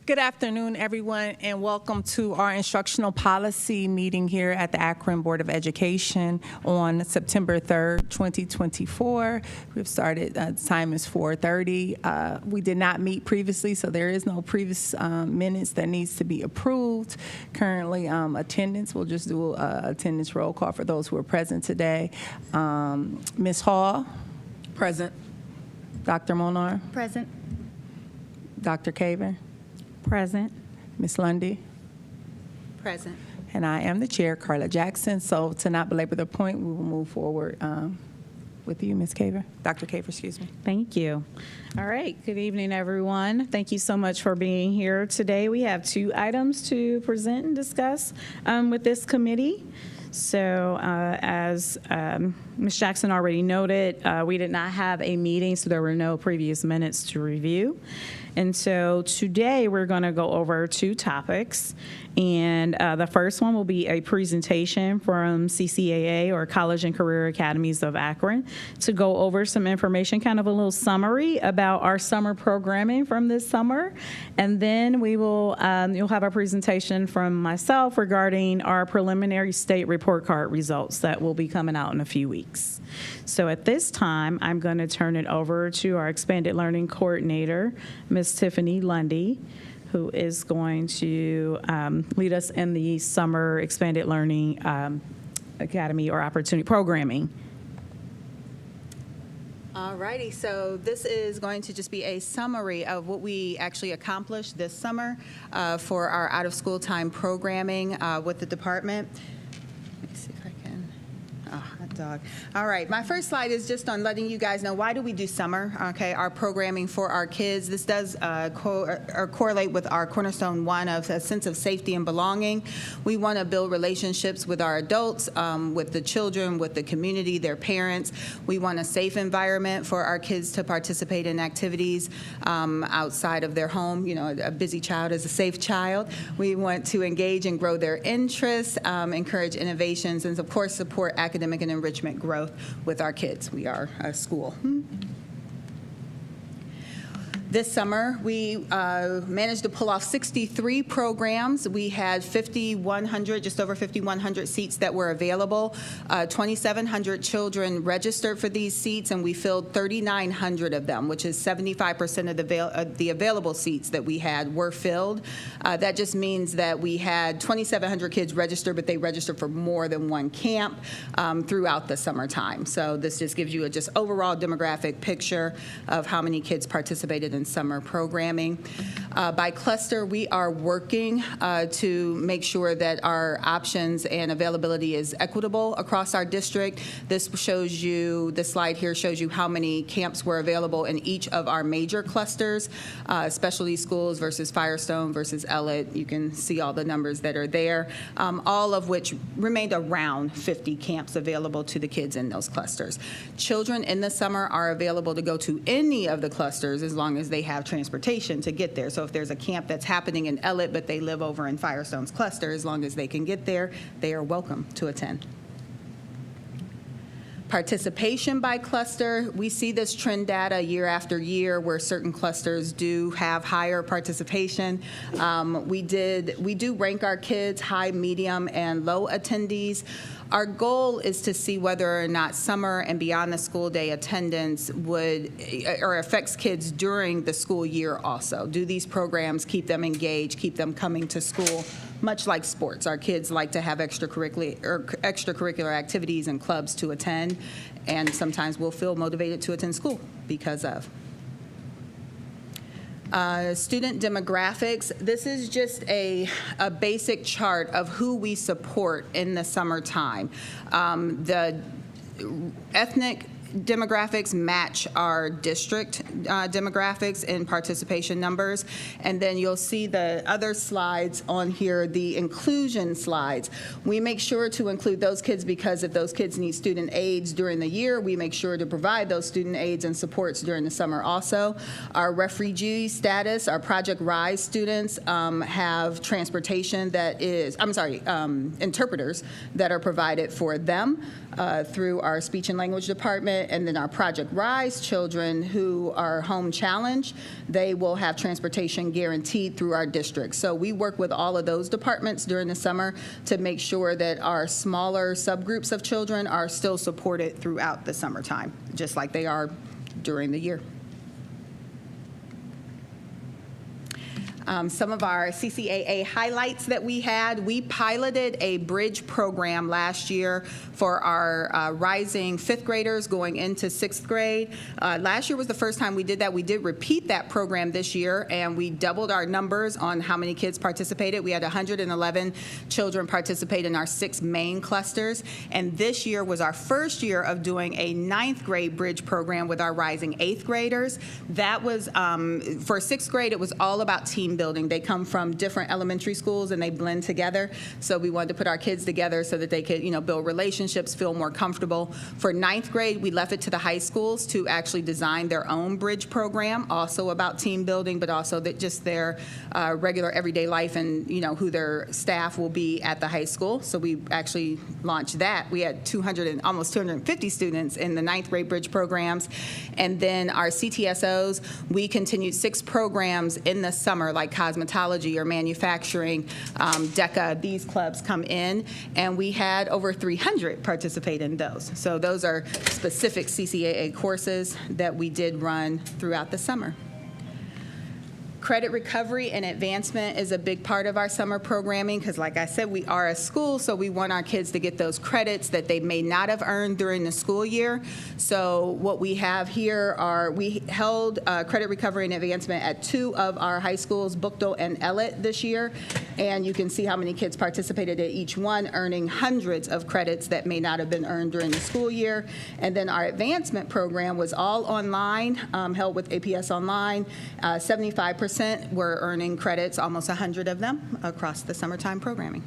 Good afternoon, everyone, and welcome to our instructional policy meeting here at the Akron Board of Education on September 3rd, 2024. We've started, time is 4:30. We did not meet previously, so there is no previous minutes that needs to be approved. Currently, attendance, we'll just do attendance roll call for those who are present today. Ms. Hall? Present. Dr. Monar? Present. Dr. Caver? Present. Ms. Lundy? Present. And I am the chair, Carla Jackson. So to not belabor the point, we will move forward with you, Ms. Caver. Dr. Caver, excuse me. Thank you. All right. Good evening, everyone. Thank you so much for being here today. We have 2 items to present and discuss with this committee. So as Ms. Jackson already noted, we did not have a meeting, so there were no previous minutes to review. And so today we're going to go over 2 topics. And the first one will be a presentation from CCAA, or College and Career Academies of Akron, to go over some information, kind of a little summary about our summer programming from this summer. And then we will, you'll have a presentation from myself regarding our preliminary state report card results that will be coming out in a few weeks. So at this time, I'm going to turn it over to our Expanded Learning Coordinator, Ms. Tiffany Lundy, who is going to lead us in the Summer Expanded Learning Academy or Opportunity Programming. All righty, so this is going to just be a summary of what we actually accomplished this summer for our out-of-school time programming with the department. Let me see if I can. Oh, hot dog. All right, my first slide is just on letting you guys know why do we do summer, okay, our programming for our kids. This does correlate with our Cornerstone 1 of a sense of safety and belonging. We want to build relationships with our adults, with the children, with the community, their parents. We want a safe environment for our kids to participate in activities outside of their home. You know, a busy child is a safe child. We want to engage and grow their interests, encourage innovations, and of course support academic and enrichment growth with our kids. We are a school. This summer, we managed to pull off 63 programs. We had 5,100, just over 5,100 seats that were available. 2,700 children registered for these seats, and we filled 3,900 of them, which is 75% of the available seats that we had were filled. That just means that we had 2,700 kids registered, but they registered for more than one camp throughout the summertime. So this just gives you a just overall demographic picture of how many kids participated in summer programming. By cluster, we are working to make sure that our options and availability is equitable across our district. This shows you, this slide here shows you how many camps were available in each of our major clusters, specialty schools versus Firestone versus Ellet. You can see all the numbers that are there, all of which remained around 50 camps available to the kids in those clusters. Children in the summer are available to go to any of the clusters as long as they have transportation to get there. So if there's a camp that's happening in Ellet, but they live over in Firestone's cluster, as long as they can get there, they are welcome to attend. Participation by cluster, we see this trend data year after year where certain clusters do have higher participation. We do rank our kids high, medium, and low attendees. Our goal is to see whether or not summer and beyond the school day attendance would or affects kids during the school year also. Do these programs keep them engaged, keep them coming to school? Much like sports, our kids like to have extracurricular activities and clubs to attend, and sometimes we'll feel motivated to attend school because of. Student demographics. This is just a basic chart of who we support in the summertime. The ethnic demographics match our district demographics in participation numbers. And then you'll see the other slides on here, the inclusion slides. We make sure to include those kids because if those kids need student aids during the year, we make sure to provide those student aids and supports during the summer also. Our refugee status, our Project Rise students have transportation that is, interpreters that are provided for them through our speech and language department. student, and then our Project Rise children who are home challenged, they will have transportation guaranteed through our district. So we work with all of those departments during the summer to make sure that our smaller subgroups of children are still supported throughout the summertime, just like they are during the year. Some of our CCAA highlights that we had, we piloted a bridge program last year for our rising fifth graders going into sixth grade. Last year was the first time we did that. We did repeat that program this year, and we doubled our numbers on how many kids participated. We had 111 children participate in our 6 main clusters, and this year was our first year of doing a ninth grade bridge program with our rising eighth graders. That was, for sixth grade, it was all about team building. They come from different elementary schools and they blend together. So we wanted to put our kids together so that they could, build relationships, feel more comfortable. For ninth grade, we left it to the high schools to actually design their own bridge program, also about team building, but also that just their regular everyday life and, who their staff will be at the high school. So we actually launched that. We had almost 250 students in the ninth grade bridge programs. And then our CTSOs, we continued 6 programs in the summer, like cosmetology or manufacturing, DECA. These clubs come in, and we had over 300 participate in those. So those are specific CCAA courses that we did run throughout the summer. Credit recovery and advancement is a big part of our summer programming because, like I said, we are a school, so we want our kids to get those credits that they may not have earned during the school year. So what we have here are, we held credit recovery and advancement at 2 of our high schools, Bookdale and Ellett, this year. And you can see how many kids participated at each one, earning hundreds of credits that may not have been earned during the school year. And then our advancement program was all online, held with APS Online. 75% were earning credits, almost 100 of them, across the summertime programming.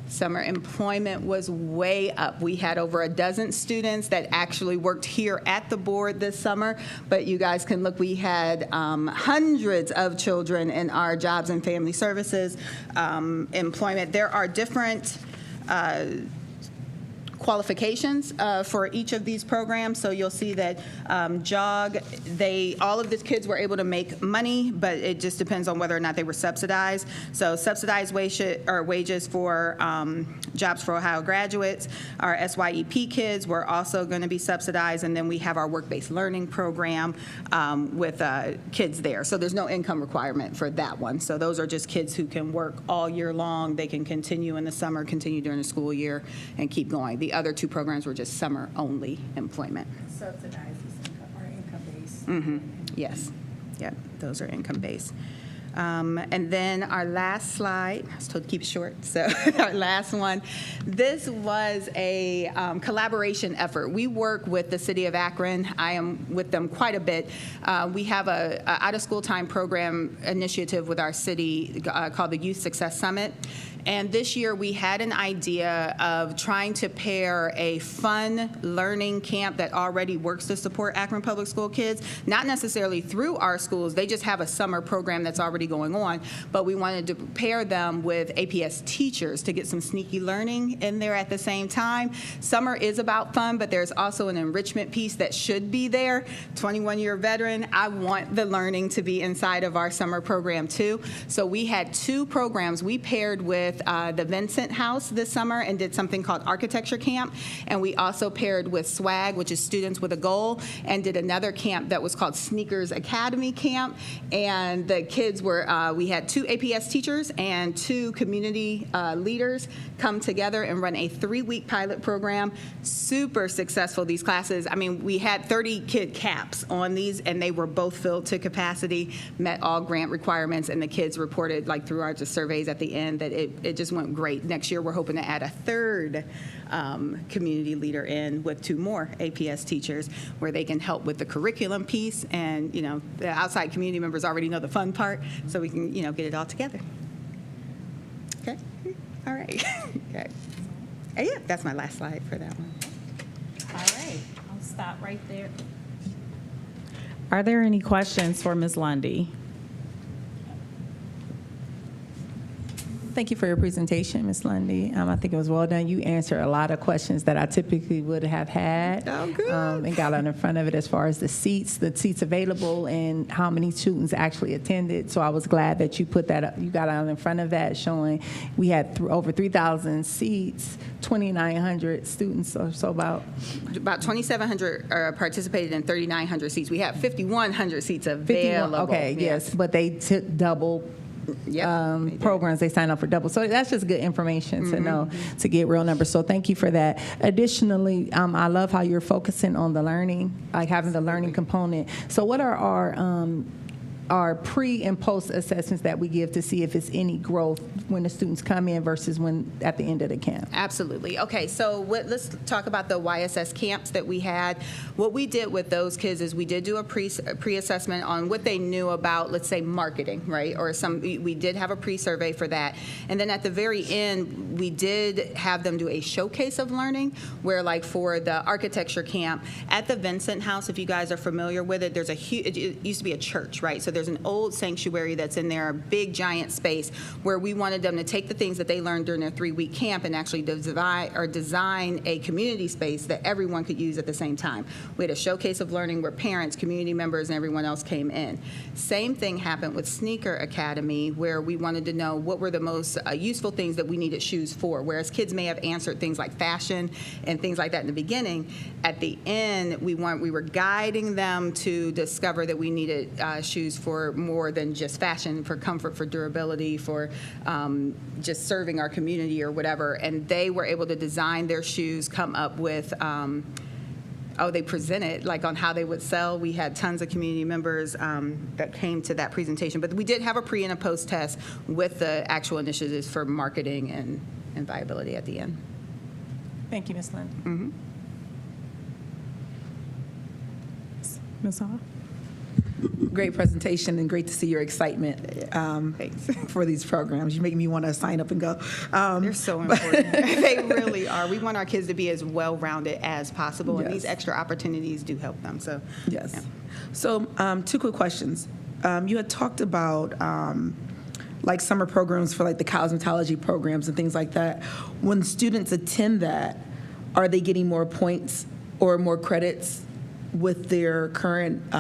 Summer employment was way up. We had over a dozen students that actually worked here at the board this summer, but you guys can look, we had hundreds of children in our jobs and family services employment. There are different qualifications for each of these programs. So you'll see that JOG, all of these kids were able to make money, but it just depends on whether or not they were subsidized. So subsidized wages for jobs for Ohio graduates. Our SYEP kids were also going to be subsidized, and then we have our work-based learning program with kids there. So there's no income requirement for that one. So those are just kids who can work all year long. They can continue in the summer, continue during the school year, and keep going. The other 2 programs were just summer-only employment. Subsidized or income-based. Mm-hmm. Yes. Yep, those are income-based. And then our last slide, I was told to keep it short, so our last one. This was a collaboration effort. We work with the city of Akron. I am with them quite a bit. We have a out-of-school time program initiative with our city called the Youth Success Summit. And this year we had an idea of trying to pair a fun learning camp that already works to support Akron Public School kids, not necessarily through our schools. They just have a summer program that's already going on, but we wanted to pair them with APS teachers to get some sneaky learning in there at the same time. Summer is about fun, but there's also an enrichment piece that should be there. 21-year veteran, I want the learning to be inside of our summer program too. So we had 2 programs. We paired with the Vincent House this summer and did something called Architecture Camp. And we also paired with SWAG, which is Students with a Goal, and did another camp that was called Sneakers Academy Camp. And the kids were, we had 2 APS teachers and 2 community leaders come together and run a 3-week pilot program. Super successful, these classes. I mean, we had 30 kid caps on these, and they were both filled to capacity, met all grant requirements, and the kids reported, like through our surveys at the end, that it just went great. Next year, we're hoping to add a 3rd community leader in with 2 more APS teachers where they can help with the curriculum piece. And, the outside community members already know the fun part, so we can, get it all together. Okay? All right. Okay. Yeah, that's my last slide for that one. All right, I'll stop right there. Are there any questions for Ms. Lundy? Thank you for your presentation, Ms. Lundy. I think it was well done. You answered a lot of questions that I typically would have had. Oh, good. And got out in front of it as far as the seats available and how many students actually attended. So I was glad that you put that up. You got out in front of that, showing we had over 3,000 seats, 2,900 students, or so about 2,700 participated in 3,900 seats. We have 5,100 seats available. Okay, yes, but they took double. Yep, Programs they sign up for double, so that's just good information to know, to get real numbers. So thank you for that. Additionally, I love how you're focusing on the learning, like having the learning component. So what are our pre and post assessments that we give to see if it's any growth when the students come in versus when at the end of the camp? Absolutely. Okay, so let's talk about the YSS camps that we had. What we did with those kids is we did do a pre-assessment on what they knew about, let's say, marketing, right? Or we did have a pre-survey for that. And then at the very end, we did have them do a showcase of learning where, like, for the architecture camp at the Vincent House, if you guys are familiar with it, there's a huge, it used to be a church, right? So there's an old sanctuary that's in there, a big giant space where we wanted them to take the things that they learned during their 3-week camp and actually design a community space that everyone could use at the same time. We had a showcase of learning where parents, community members, and everyone else came in. Same thing happened with Sneaker Academy, where we wanted to know what were the most useful things that we needed shoes for. Whereas kids may have answered things like fashion and things like that in the beginning, at the end we were guiding them to discover that we needed shoes for more than just fashion, for comfort, for durability, for just serving our community or whatever. And they were able to design their shoes, come up with, they presented like on how they would sell. We had tons of community members that came to that presentation. But we did have a pre and a post test with the actual initiatives for marketing and viability at the end. Thank you, Ms. Lynn. Mm-hmm. Ms. Hall? Great presentation and great to see your excitement Thanks. for these programs. You make me want to sign up and go. They're so important. They really are. We want our kids to be as well-rounded as possible, and these extra opportunities do help them. So, yes. yeah. So 2 quick questions. You had talked about like summer programs for like the cosmetology programs and things like that. When students attend that, are they getting more points or more credits with their current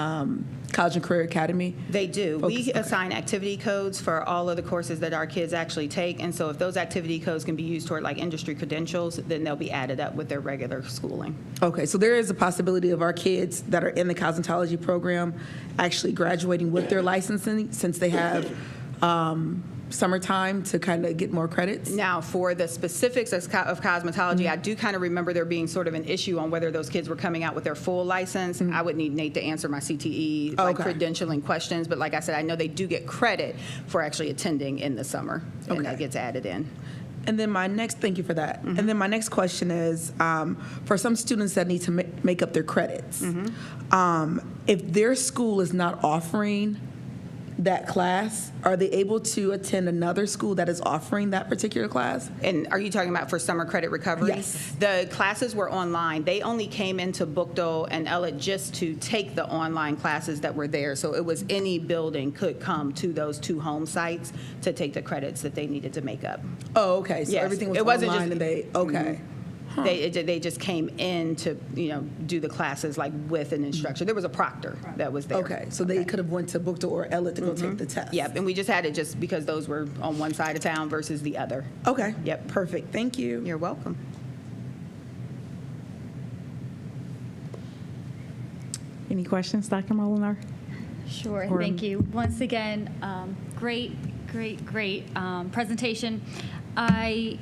College and Career Academy? They do. We Okay. assign activity codes for all of the courses that our kids actually take, and so if those activity codes can be used toward like industry credentials, then they'll be added up with their regular schooling. Okay, so there is a possibility of our kids that are in the cosmetology program actually graduating with their licensing, since they have summertime to kind of get more credits? Now, for the specifics of cosmetology, I do kind of remember there being sort of an issue on whether those kids were coming out with their full license. I would need Nate to answer my CTE credentialing questions, but like I said, I know they do get credit for actually attending in the summer, and that gets added in. And then thank you for that. And then my next question is, for some students that need to make up their credits, if their school is not offering that class, are they able to attend another school that is offering that particular class? And are you talking about for summer credit recovery? Yes. The classes were online. They only came into Bookdale and Ellett just to take the online classes that were there. So it was any building could come to those 2 home sites to take the credits that they needed to make up. Oh, okay. So Yes. everything was It wasn't online just- and they, okay. They just came in to do the classes like with an instructor. There was a proctor that was there. Okay, so they could have went to Bookdale or Ellett to go take the test. Yep, and we just had it just because those were on one side of town versus the other. Okay. Yep. Perfect. Thank you. You're welcome. Any questions, Dr. Molinar? Sure, Or- thank you. Once again, great presentation. I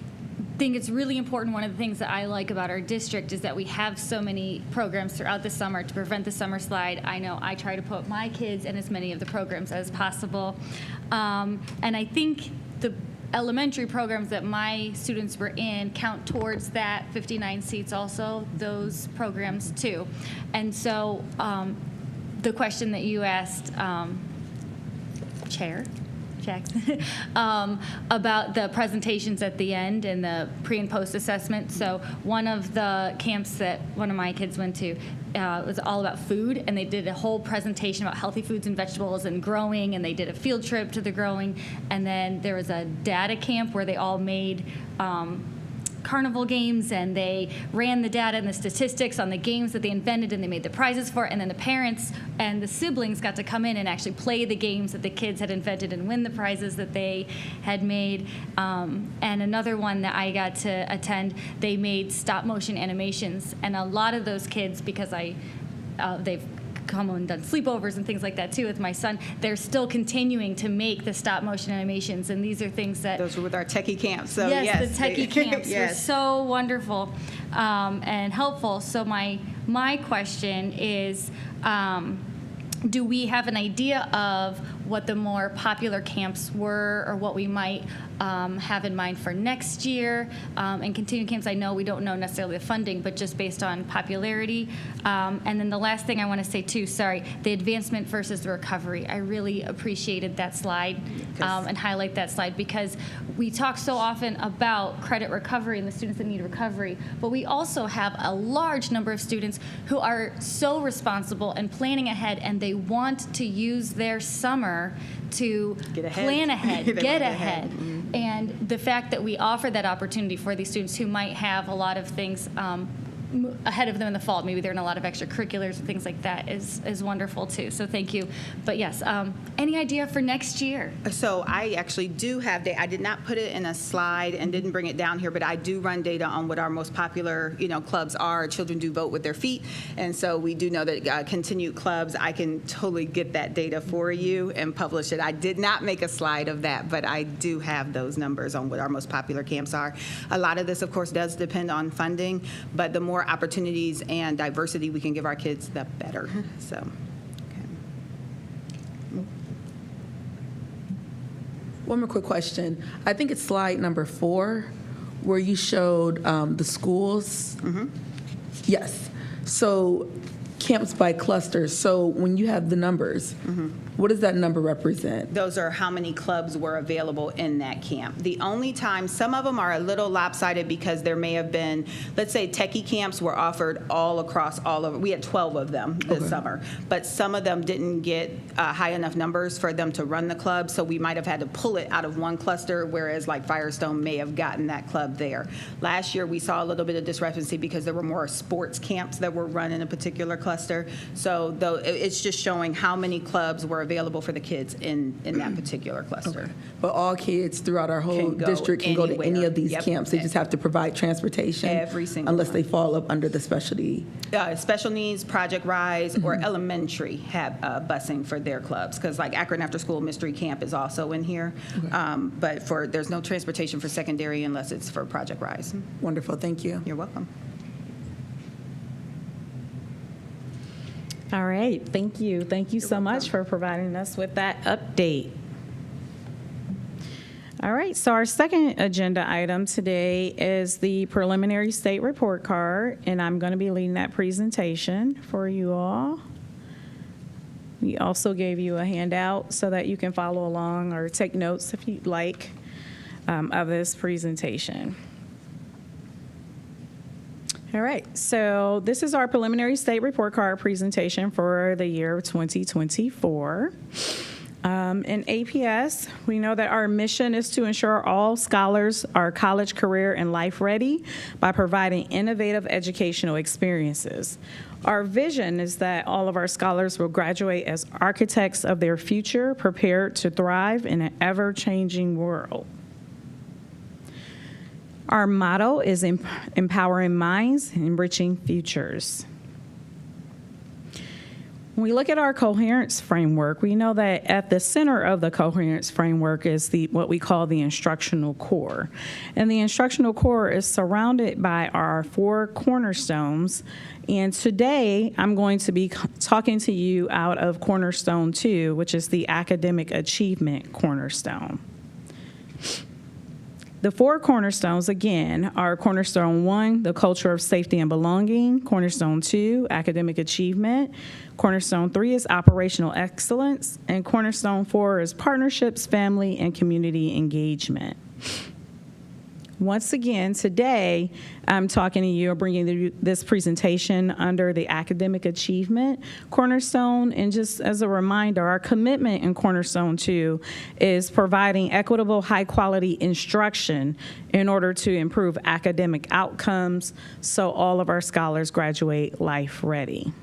think it's really important. One of the things that I like about our district is that we have so many programs throughout the summer to prevent the summer slide. I know I try to put my kids in as many of the programs as possible. And I think the elementary programs that my students were in count towards that 59 seats also, those programs too. And so the question that you asked, Chair Jackson, about the presentations at the end and the pre and post assessment. So one of the camps that one of my kids went to was all about food, and they did a whole presentation about healthy foods and vegetables and growing, and they did a field trip to the growing. And then there was a data camp where they all made carnival games, and they ran the data and the statistics on the games that they invented, and they made the prizes for it. And then the parents and the siblings got to come in and actually play the games that the kids had invented and win the prizes that they had made. And another one that I got to attend, they made stop motion animations, and a lot of those kids, because they've come and done sleepovers and things like that too with my son, they're still continuing to make the stop motion animations, and these are things that Those were with our techie camps. So yes, the techie camps were yes. so wonderful and helpful. So my question is, do we have an idea of what the more popular camps were, or what we might have in mind for next year? And continuing camps, I know we don't know necessarily the funding, but just based on popularity. And then the last thing I want to say too, the advancement versus the recovery. I really appreciated that slide and highlight that slide, because we talk so often about credit recovery and the students that need recovery, but we also have a large number of students who are so responsible and planning ahead, and they want to use their summer to plan ahead, get ahead. Mm-hmm. And the fact that we offer that opportunity for these students who might have a lot of things ahead of them in the fall, maybe they're in a lot of extracurriculars and things like that, is wonderful too. So thank you. But yes, any idea for next year? So I actually do have data. I did not put it in a slide and didn't bring it down here, but I do run data on what our most popular, clubs are. Children do vote with their feet, and so we do know that continued clubs. I can totally get that data for you and publish it. I did not make a slide of that, but I do have those numbers on what our most popular camps are. A lot of this, of course, does depend on funding, but the more opportunities and diversity we can give our kids, the better. So, okay. One more quick question. I think it's slide number 4, where you showed the schools. Mm-hmm. Yes. So camps by clusters. So when you have the numbers, what does that number represent? Those are how many clubs were available in that camp. The only time, some of them are a little lopsided because there may have been, let's say techie camps were offered all across all of, we had 12 of them this summer, but some of them didn't get high enough numbers for them to run the club, so we might have had to pull it out of one cluster, whereas like Firestone may have gotten that club there. Last year we saw a little bit of discrepancy because there were more sports camps that were run in a particular cluster, so though it's just showing how many clubs were available for the kids in that particular cluster. Okay. But all kids throughout our whole district can go to any of these camps. They just have to provide transportation. Every single unless one. they fall up under the specialty. Special needs, Project Rise, or elementary have busing for their clubs, because like Akron After School Mystery Camp is also in here. But there's no transportation for secondary unless it's for Project Rise. Wonderful. Thank you. You're welcome. All right, thank you. Thank you so much for providing us with that update. All right, so our second agenda item today is the preliminary state report card, and I'm going to be leading that presentation for you all. We also gave you a handout so that you can follow along or take notes if you'd like of this presentation. All right, so this is our preliminary state report card presentation for the year 2024. In APS, we know that our mission is to ensure all scholars are college, career, and life ready by providing innovative educational experiences. Our vision is that all of our scholars will graduate as architects of their future, prepared to thrive in an ever-changing world. Our motto is empowering minds, enriching futures. When we look at our coherence framework, we know that at the center of the coherence framework is what we call the instructional core. And the instructional core is surrounded by our 4 cornerstones. And today, I'm going to be talking to you out of cornerstone 2, which is the academic achievement cornerstone. The four cornerstones, again, are Cornerstone 1, the culture of safety and belonging. Cornerstone 2, academic achievement. Cornerstone 3 is operational excellence. And Cornerstone 4 is partnerships, family, and community engagement. Once again, today, I'm talking to you, bringing you this presentation under the academic achievement cornerstone. And just as a reminder, our commitment in Cornerstone 2 is providing equitable, high-quality instruction in order to improve academic outcomes so all of our scholars graduate life-ready.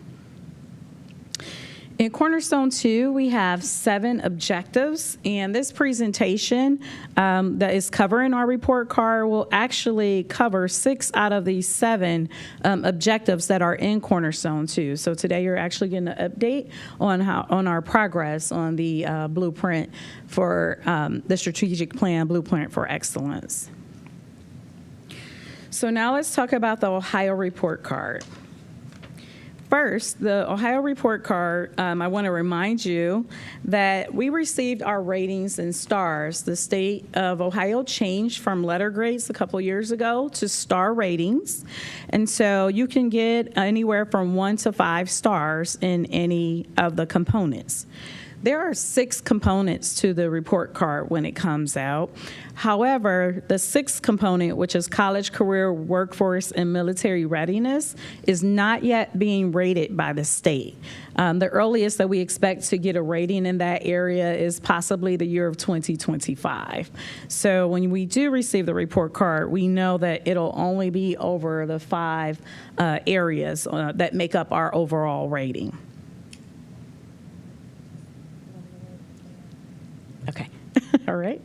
In Cornerstone 2, we have 7 objectives, and this presentation that is covering our report card will actually cover 6 out of these 7 objectives that are in Cornerstone 2. So today you're actually getting an update on our progress on the blueprint for the strategic plan, Blueprint for Excellence. So now let's talk about the Ohio report card. First, the Ohio report card, I want to remind you that we received our ratings in stars. The state of Ohio changed from letter grades a couple years ago to star ratings. And so you can get anywhere from 1 to 5 stars in any of the components. There are 6 components to the report card when it comes out. However, the 6th component, which is college, career, workforce, and military readiness, is not yet being rated by the state. The earliest that we expect to get a rating in that area is possibly the year of 2025. So when we do receive the report card, we know that it'll only be over the 5 areas that make up our overall rating. Okay. All right.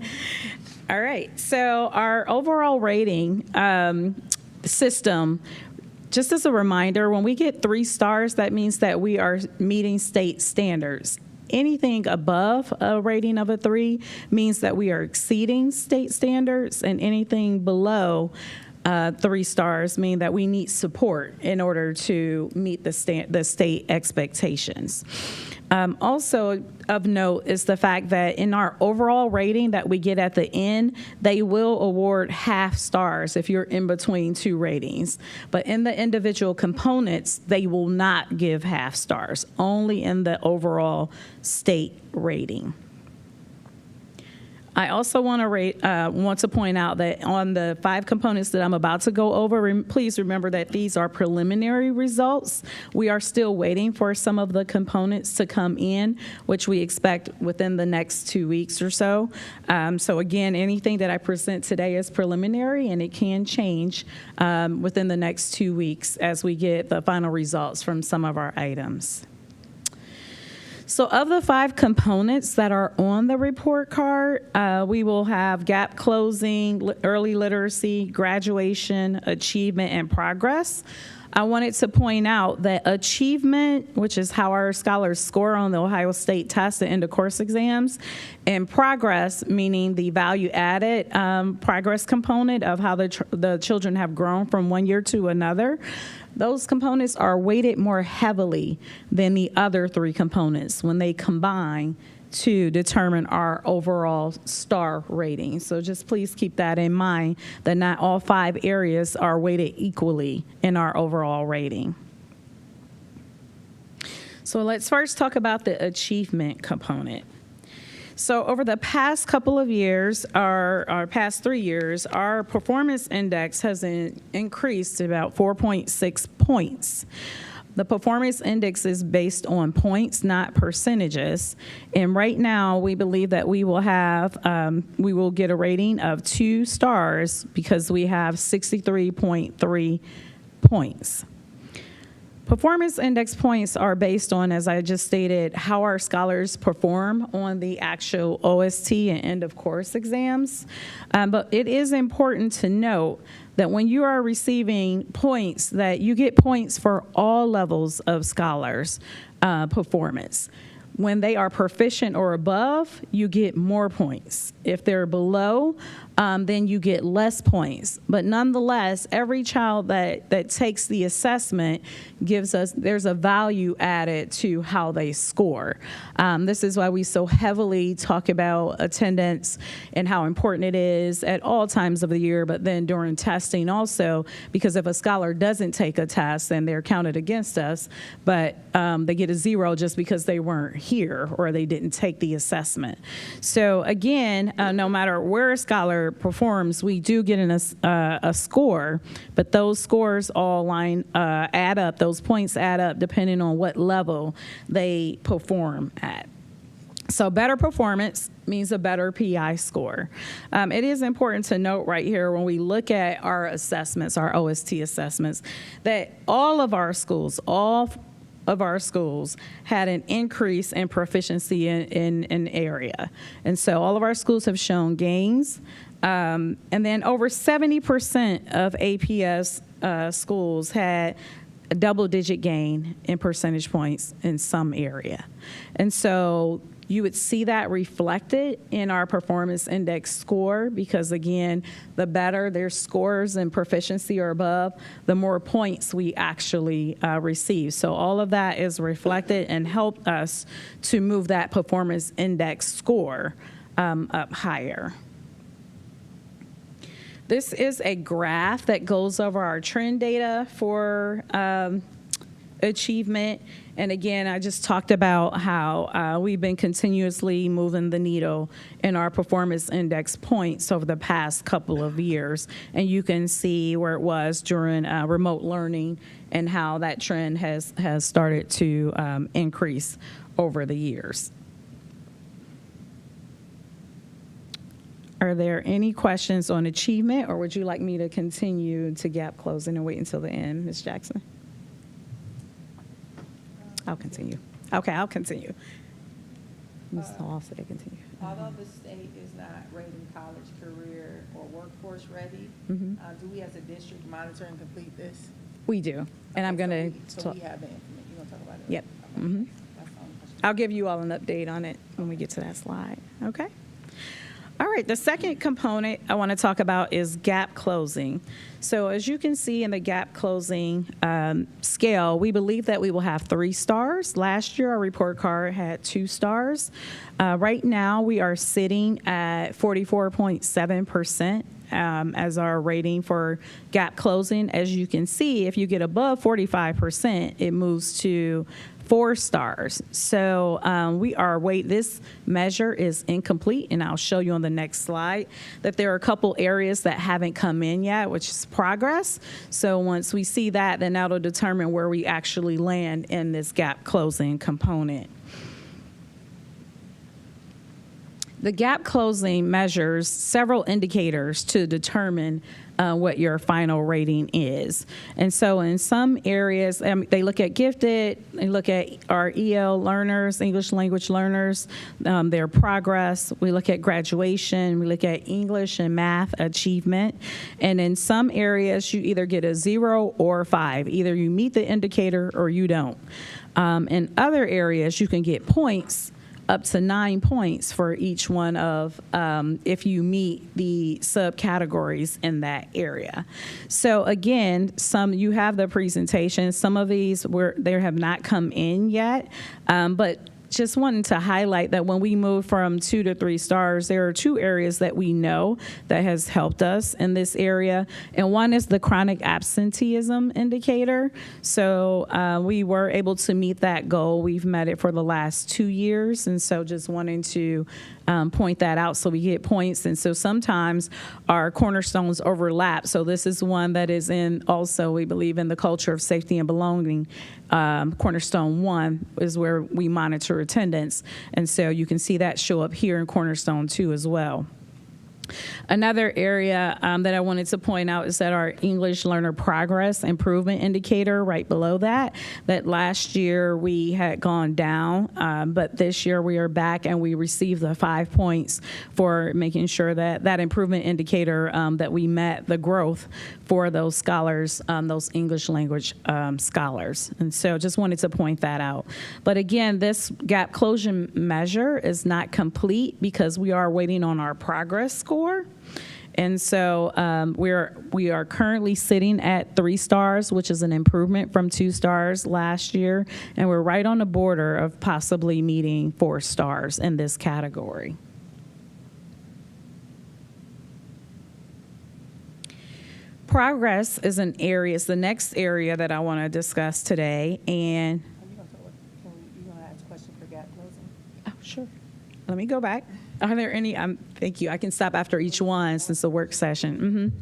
All right. So our overall rating system, just as a reminder, when we get 3 stars, that means that we are meeting state standards. Anything above a rating of a 3 means that we are exceeding state standards, and anything below 3 stars mean that we need support in order to meet the state expectations. Also of note is the fact that in our overall rating that we get at the end, they will award half stars if you're in between 2 ratings. But in the individual components, they will not give half stars, only in the overall state rating. I also want to point out that on the 5 components that I'm about to go over, please remember that these are preliminary results. We are still waiting for some of the components to come in, which we expect within the next 2 weeks or so. So again, anything that I present today is preliminary, and it can change within the next 2 weeks as we get the final results from some of our items. So of the 5 components that are on the report card, we will have gap closing, early literacy, graduation, achievement, and progress. I wanted to point out that achievement, which is how our scholars score on the Ohio State test and end of course exams, and progress, meaning the value-added progress component of how the children have grown from one year to another, those components are weighted more heavily than the other 3 components when they combine to determine our overall star rating. So just please keep that in mind, that not all 5 areas are weighted equally in our overall rating. So let's first talk about the achievement component. So over the past couple of years, our past 3 years, our performance index has increased to about 4.6 points. The performance index is based on points, not percentages. And right now, we believe that we will get a rating of 2 stars because we have 63.3 points. Performance index points are based on, as I just stated, how our scholars perform on the actual OST and end of course exams. But it is important to note that when you are receiving points, that you get points for all levels of scholars' performance. When they are proficient or above, you get more points. If they're below, then you get less points. But nonetheless, every child that takes the assessment there's a value added to how they score. This is why we so heavily talk about attendance and how important it is at all times of the year, but then during testing also, because if a scholar doesn't take a test, then they're counted against us, but they get a 0 just because they weren't here or they didn't take the assessment. So again, no matter where a scholar performs, we do get a score, but those scores all add up. Those points add up depending on what level they perform at. So better performance means a better PI score. It is important to note right here when we look at our assessments, our OST assessments, that all of our schools had an increase in proficiency in an area. And so all of our schools have shown gains. And then over 70% of APS schools had a double-digit gain in percentage points in some area. And so you would see that reflected in our performance index score because, again, the better their scores and proficiency are above, the more points we actually receive. So all of that is reflected and helped us to move that performance index score up higher. This is a graph that goes over our trend data for achievement. And again, I just talked about how we've been continuously moving the needle in our performance index points over the past couple of years. And you can see where it was during remote learning and how that trend has started to increase over the years. Are there any questions on achievement, or would you like me to continue to gap closing and wait until the end, Ms. Jackson? I'll continue. Okay, I'll continue. Ms. Hall said continue. Although the state is not rating college, career, or workforce ready, Mm-hmm. do we as a district monitor and complete this? We do, and I'm going to So we have the information. You're going to talk about it? Yep. Okay. Mhm. That's the only question. I'll give you all an update on it when we get to that slide, okay? All right, the second component I want to talk about is gap closing. So as you can see in the gap closing scale, we believe that we will have 3 stars. Last year, our report card had 2 stars. Right now, we are sitting at 44.7%. As our rating for gap closing. As you can see, if you get above 45%, it moves to 4 stars. So this measure is incomplete, and I'll show you on the next slide that there are a couple areas that haven't come in yet, which is progress. So once we see that, then that'll determine where we actually land in this gap closing component. The gap closing measures several indicators to determine what your final rating is. And so in some areas, they look at gifted, they look at our EL learners, English language learners, their progress. We look at graduation. We look at English and math achievement. And in some areas, you either get a 0 or 5. Either you meet the indicator or you don't. In other areas, you can get points up to 9 points for each one of if you meet the subcategories in that area. So again, you have the presentation. Some of these they have not come in yet, but just wanted to highlight that when we move from 2 to 3 stars, there are 2 areas that we know that has helped us in this area. And one is the chronic absenteeism indicator. So we were able to meet that goal. We've met it for the last 2 years. And so just wanting to point that out so we get points. And so sometimes our cornerstones overlap. So this is one that is in also, we believe, in the culture of safety and belonging. Cornerstone 1 is where we monitor attendance. And so you can see that show up here in Cornerstone 2 as well. Another area that I wanted to point out is that our English learner progress improvement indicator right below that last year we had gone down, but this year we are back and we received the 5 points for making sure that improvement indicator that we met the growth for those scholars, those English language scholars. And so just wanted to point that out. But again, this gap closure measure is not complete because we are waiting on our progress score. And so we are currently sitting at 3 stars, which is an improvement from 2 stars last year, and we're right on the border of possibly meeting 4 stars in this category. Progress is it's the next area that I want to discuss today, and oh, sure. Let me go back. Are there any? Thank you. I can stop after each one since the work session.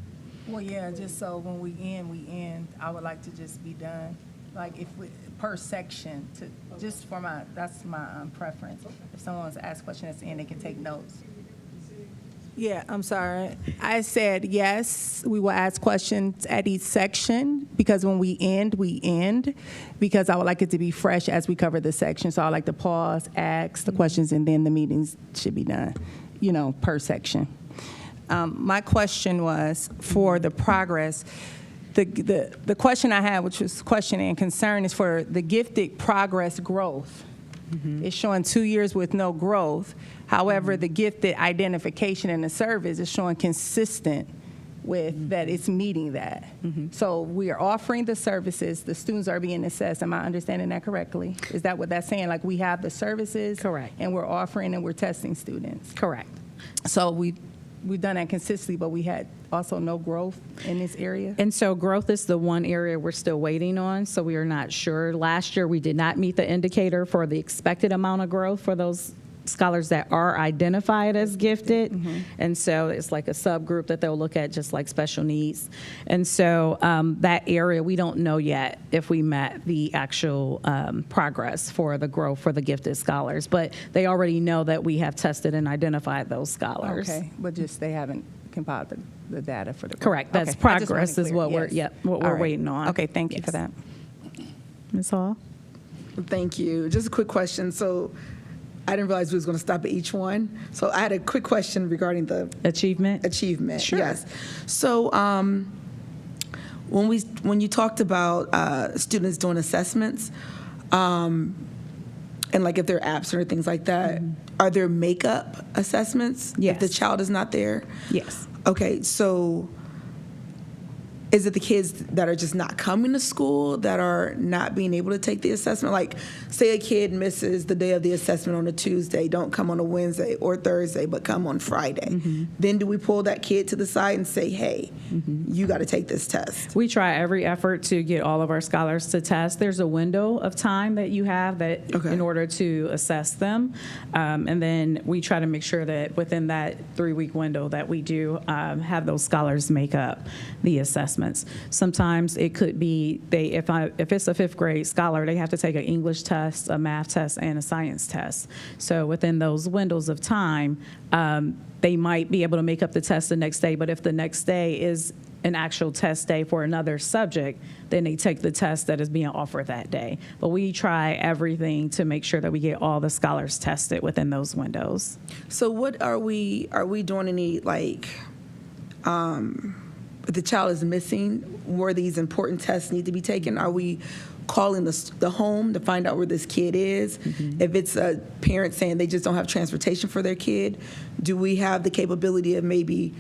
Well, yeah, just so when we end. I would like to just be done, like if we, per section, that's my preference. If someone wants to ask a question at the end, they can take notes. Yeah, I'm sorry. I said yes, we will ask questions at each section because when we end, because I would like it to be fresh as we cover the section. So I like to pause, ask the questions, and then the meetings should be done, per section. My question was for the progress. The question I had, which was question and concern, is for the gifted progress growth. It's showing 2 years with no growth. However, the gifted identification and the service is showing consistent with that it's meeting that. So we are offering the services, the students are being assessed. Am I understanding that correctly? Is that what that's saying? Like we have the services? Correct. And we're offering and we're testing students? Correct. So we've done that consistently, but we had also no growth in this area? And so growth is the one area we're still waiting on, so we are not sure. Last year, we did not meet the indicator for the expected amount of growth for those scholars that are identified as gifted. And so it's like a subgroup that they'll look at, just like special needs. And so that area, we don't know yet if we met the actual progress for the growth for the gifted scholars, but they already know that we have tested and identified those scholars. Okay, but just they haven't compiled the data for the growth. Correct. That's Okay, I just wanted progress is clear. what Yes. we're All right. waiting on. Okay, thank you for Yes. that. Ms. Hall? Thank you. Just a quick question. So I didn't realize we was going to stop at each one. So I had a quick question regarding the Achievement? achievement. Sure. Yes. So when you talked about students doing assessments, and like if they're absent or things like that, are there makeup assessments if Yes. the child is not there? Yes. Okay, so is it the kids that are just not coming to school that are not being able to take the assessment? Like, say a kid misses the day of the assessment on a Tuesday, don't come on a Wednesday or Thursday, but come on Friday. Then do we pull that kid to the side and say, hey, you got to take this test? We try every effort to get all of our scholars to test. There's a window of time that you have that Okay. in order to assess them. And then we try to make sure that within that 3-week window that we do have those scholars make up the assessments. Sometimes it could be if it's a 5th grade scholar, they have to take an English test, a math test, and a science test. So within those windows of time, they might be able to make up the test the next day, but if the next day is an actual test day for another subject, then they take the test that is being offered that day. But we try everything to make sure that we get all the scholars tested within those windows. So what are we doing any, like, if the child is missing, where these important tests need to be taken? Are we calling the home to find out where this kid is? If it's a parent saying they just don't have transportation for their kid, do we have the capability of maybe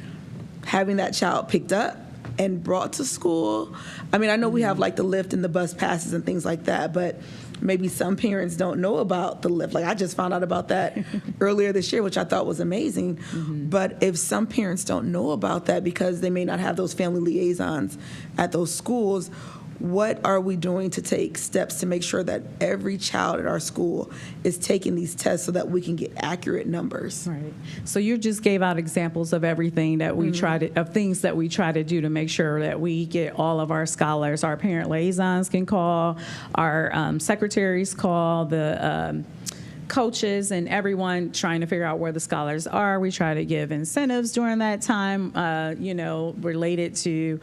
having that child picked up and brought to school? I mean, I know we have like the lift and the bus passes and things like that, but maybe some parents don't know about the lift. Like I just found out about that earlier this year, which I thought was amazing. But if some parents don't know about that because they may not have those family liaisons at those schools, what are we doing to take steps to make sure that every child at our school is taking these tests so that we can get accurate numbers? Right. So you just gave out examples of everything that we of things that we try to do to make sure that we get all of our scholars. Our parent liaisons can call, our secretaries call, the coaches and everyone trying to figure out where the scholars are. We try to give incentives during that time, related to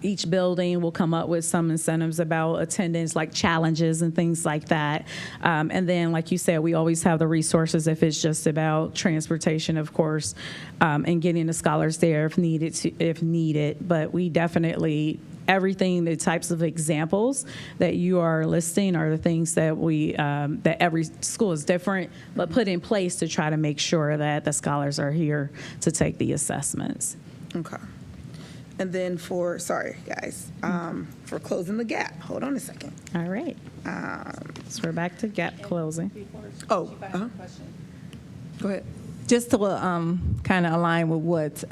each building. We'll come up with some incentives about attendance, like challenges and things like that. And then, like you said, we always have the resources if it's just about transportation, of course, and getting the scholars there if needed. But we definitely everything, the types of examples that you are listing are the things that we, that every school is different, but put in place to try to make sure that the scholars are here to take the assessments. Okay. And then sorry, guys, for closing the gap, hold on a second. All right. So we're back to gap closing. Go ahead. Just to kind of align with what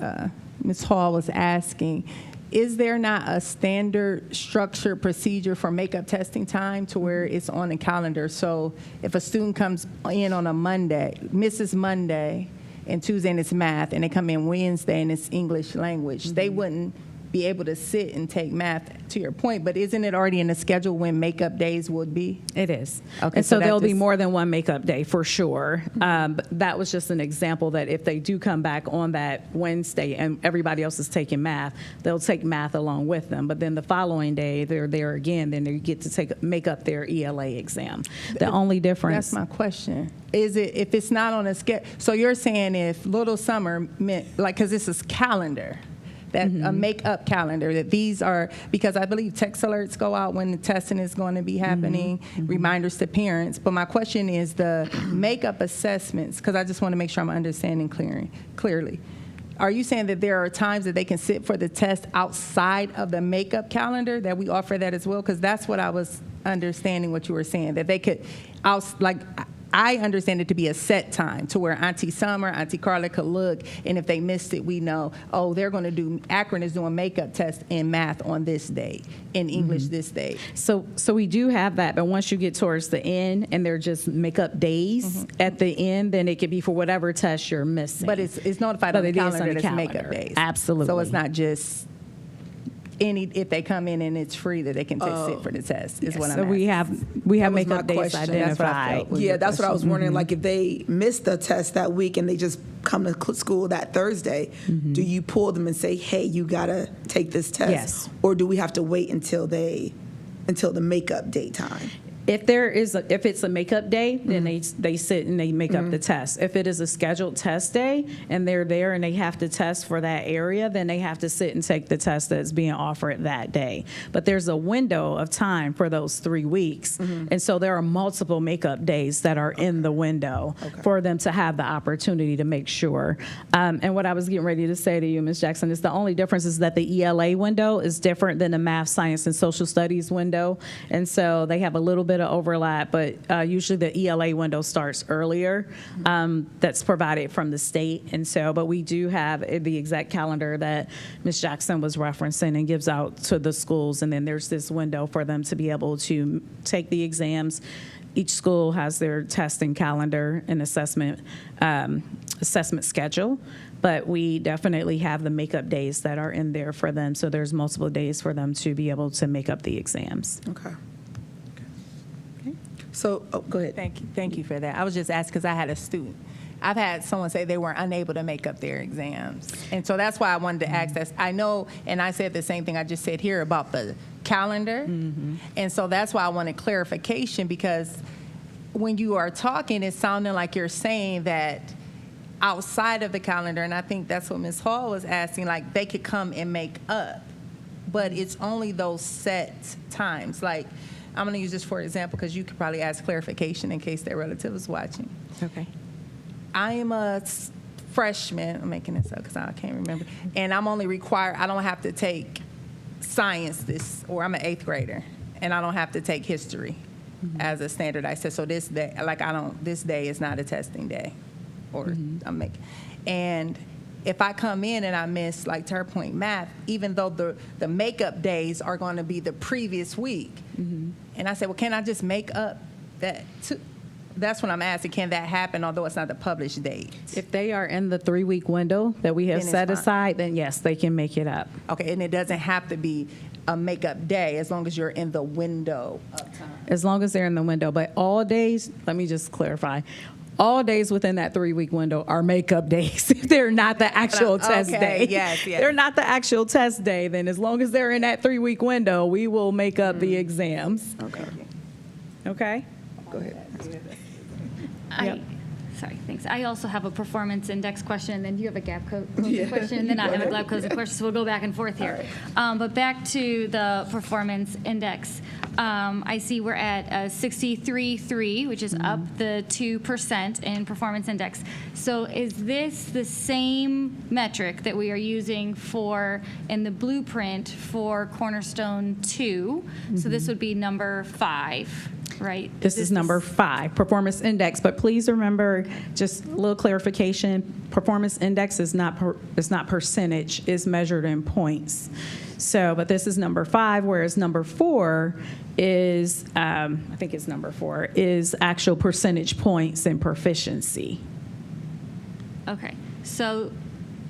Ms. Hall was asking, is there not a standard structured procedure for makeup testing time to where it's on a calendar? So if a student comes in on a Monday, misses Monday, and Tuesday and it's math, and they come in Wednesday and it's English language, they wouldn't be able to sit and take math, to your point, but isn't it already in the schedule when makeup days would be? It is. Okay, And so so that there'll be just- more than one makeup day for sure. But that was just an example that if they do come back on that Wednesday and everybody else is taking math, they'll take math along with them. But then the following day, they're there again, then they get to make up their ELA exam. The only difference. That's my question. Is it, if it's not on a schedule, so you're saying if Little Summer meant, like, because this is calendar, that a make-up calendar, that these are, because I believe text alerts go out when the testing is going to be happening, reminders to parents. But my question is the makeup assessments, because I just want to make sure I'm understanding clearly. Are you saying that there are times that they can sit for the test outside of the makeup calendar, that we offer that as well? Because that's what I was understanding what you were saying, that they could, I understand it to be a set time to where Auntie Summer, Auntie Carla could look, and if they missed it, we know, oh, they're going to do, Akron is doing makeup tests in math on this day, in English this day. So we do have that, but once you get towards the end and they're just makeup days at the end, then it could be for whatever test you're missing. But it's notified But on the it is on calendar the that's makeup calendar. days. Absolutely. So it's not just if they come in and it's free, that they can sit for the test, is what I'm So asking. we have That was my makeup days question. That's what I identified. felt was Yeah, your that's what I was question. wondering. Like, if they missed the test that week and they just come to school that Thursday, do you pull them and say, "Hey, you gotta take this test"? Yes. Or do we have to wait until the makeup day time? If it's a makeup day, then they sit and they make up the test. If it is a scheduled test day and they're there and they have to test for that area, then they have to sit and take the test that's being offered that day. But there's a window of time for those 3 weeks. And so there are multiple makeup days that are in the window for them to have the opportunity to make sure. And what I was getting ready to say to you, Ms. Jackson, is the only difference is that the ELA window is different than the math, science, and social studies window. And so they have a little bit of overlap, but usually the ELA window starts earlier. That's provided from the state. And so, but we do have the exact calendar that Ms. Jackson was referencing and gives out to the schools. And then there's this window for them to be able to take the exams. Each school has their testing calendar and assessment schedule, but we definitely have the makeup days that are in there for them. So there's multiple days for them to be able to make up the exams. Okay. So, go ahead. Thank you for that. I was just asking because I had a student. I've had someone say they were unable to make up their exams. And so that's why I wanted to ask that. I know, and I said the same thing I just said here about the calendar. And so that's why I wanted clarification, because when you are talking, it's sounding like you're saying that outside of the calendar, and I think that's what Ms. Hall was asking, like they could come and make up, but it's only those set times. Like, I'm going to use this for example because you could probably ask clarification in case their relative is watching. Okay. I am a freshman. I'm making this up because I can't remember. And I'm only required, I don't have to take science or I'm an 8th grader, and I don't have to take history as a standardized test. So this day, this day is not a testing day. Or and if I come in and I miss, like to her point, math, even though the makeup days are going to be the previous week, and I said, well, can I just make up that too? That's what I'm asking. Can that happen, although it's not the published date? If they are in the 3-week window that we have Then it's set fine. aside, then yes, they can make it up. Okay, and it doesn't have to be a makeup day as long as you're in the window of time. As long as they're in the window. But all days, let me just clarify, all days within that 3-week window are makeup days. They're not the actual test Okay, day. yes. They're not the actual test day. Then as long as they're in that 3-week window, we will make up the exams. Okay. Okay? Go ahead. Sorry, thanks. I also have a performance index question, and then you have a gap closing question, and then I have a gap closing question, so we'll go back and forth here. But back to the performance index. I see we're at 63.3, which is up the 2% in performance index. So is this the same metric that we are using for in the blueprint for Cornerstone 2? So this would be number 5. Right. This is number 5, performance index. But please remember, just a little clarification, performance index is not percentage, it's measured in points. So, but this is number 5, whereas number 4 is, I think it's number 4, is actual percentage points in proficiency. Okay. So